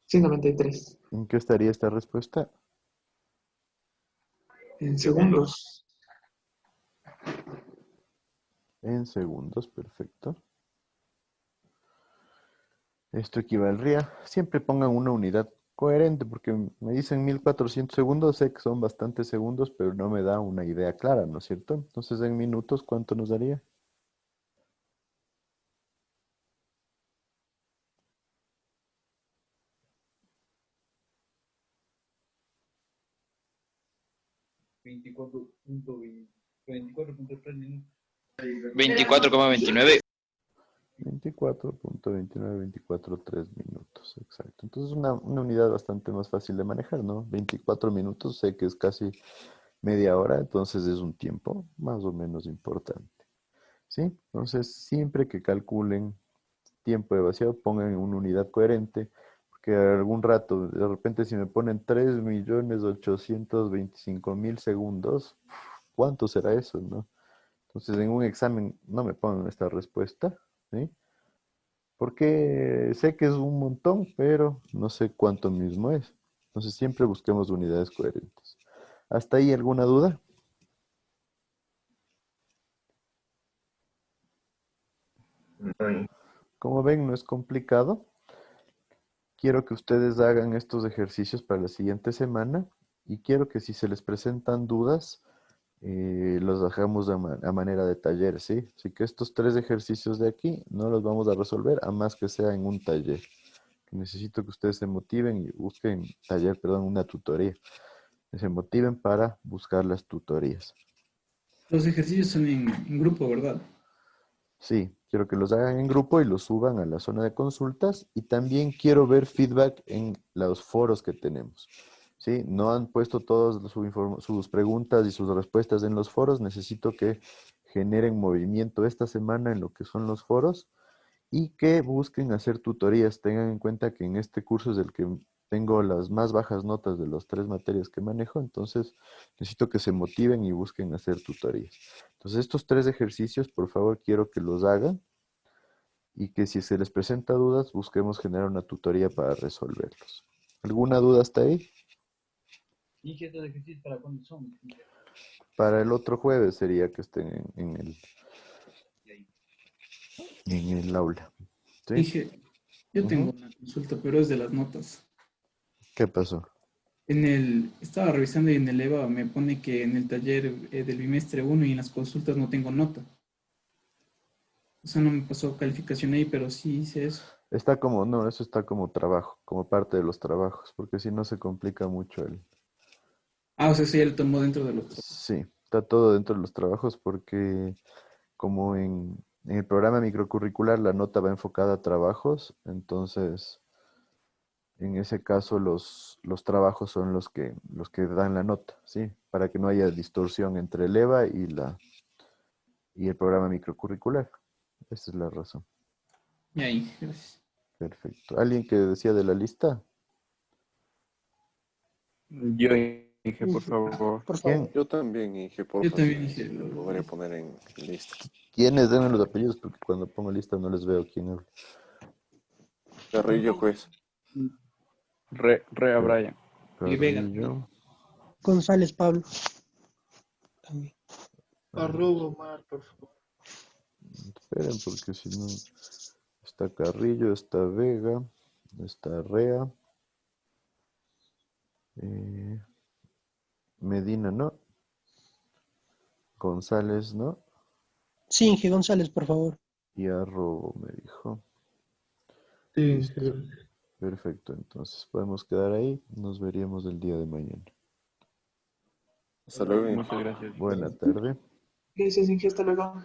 Sí, 93. ¿En qué estaría esta respuesta? En segundos. En segundos, perfecto. Esto equivaldría, siempre pongan una unidad coherente, porque me dicen 1400 segundos, sé que son bastantes segundos, pero no me da una idea clara, ¿no es cierto? Entonces, en minutos, ¿cuánto nos daría? $24.3 minutos. 24,29. 24.29, 24.3 minutos, exacto. Entonces una unidad bastante más fácil de manejar, ¿no? 24 minutos, sé que es casi media hora, entonces es un tiempo más o menos importante, ¿sí? Entonces siempre que calculen tiempo de vaciado, pongan en una unidad coherente, porque algún rato, de repente si me ponen 3.825.000 segundos, ¿cuánto será eso, no? Entonces en un examen no me pongan esta respuesta, ¿sí? Porque sé que es un montón, pero no sé cuánto mismo es. Entonces siempre busquemos unidades coherentes. ¿Hasta ahí alguna duda? Como ven, no es complicado. Quiero que ustedes hagan estos ejercicios para la siguiente semana y quiero que si se les presentan dudas, los hagamos a manera de taller, ¿sí? Así que estos 3 ejercicios de aquí no los vamos a resolver a más que sea en un taller. Necesito que ustedes se motiven y busquen taller, perdón, una tutoría. Que se motiven para buscar las tutorías. Los ejercicios son en grupo, ¿verdad? Sí, quiero que los hagan en grupo y los suban a la zona de consultas y también quiero ver feedback en los foros que tenemos. ¿Sí? No han puesto todas sus preguntas y sus respuestas en los foros. Necesito que generen movimiento esta semana en lo que son los foros y que busquen hacer tutorías. Tengan en cuenta que en este curso es el que tengo las más bajas notas de las 3 materias que manejo, entonces necesito que se motiven y busquen hacer tutorías. Entonces estos 3 ejercicios, por favor, quiero que los hagan y que si se les presenta dudas, busquemos generar una tutoría para resolverlos. ¿Alguna duda hasta ahí? ¿Y qué estos ejercicios para cuándo son? Para el otro jueves sería que estén en el aula. ¿Sí? Dije, yo tengo una consulta, pero es de las notas. ¿Qué pasó? Estaba revisando y en el EVA me pone que en el taller del bimestre 1 y en las consultas no tengo nota. O sea, no me pasó calificación ahí, pero sí hice eso. Está como, no, eso está como trabajo, como parte de los trabajos, porque si no se complica mucho el... Ah, o sea, eso ya lo tomó dentro de los trabajos. Sí, está todo dentro de los trabajos porque como en el programa microcurricular la nota va enfocada a trabajos, entonces en ese caso los trabajos son los que dan la nota, ¿sí? Para que no haya distorsión entre el EVA y el programa microcurricular. Esa es la razón. Y ahí, gracias. Perfecto. ¿Alguien que decía de la lista? Yo dije, por favor. Por ¿Quién? favor. Yo también, Inge, porfa, Yo también sí, dije, lo voy a poner en lista. ¿Quiénes? Denme los apellidos porque cuando pongo lista no les veo quién habla. Carrillo, juez. Re a Brian. Y Vega. Carrillo. González Pablo. También. Arroba Omar, por favor. Esperen porque si no... Está Carrillo, está Vega, está Rea. Medina no. González no. Sí, Inge González, por favor. Y Arrobo me dijo. Sí, Listo. Inge. Perfecto, entonces podemos quedar ahí. Nos veríamos el día de mañana. Hasta luego. Muchas gracias. Buena tarde. Gracias, Inge. Hasta luego.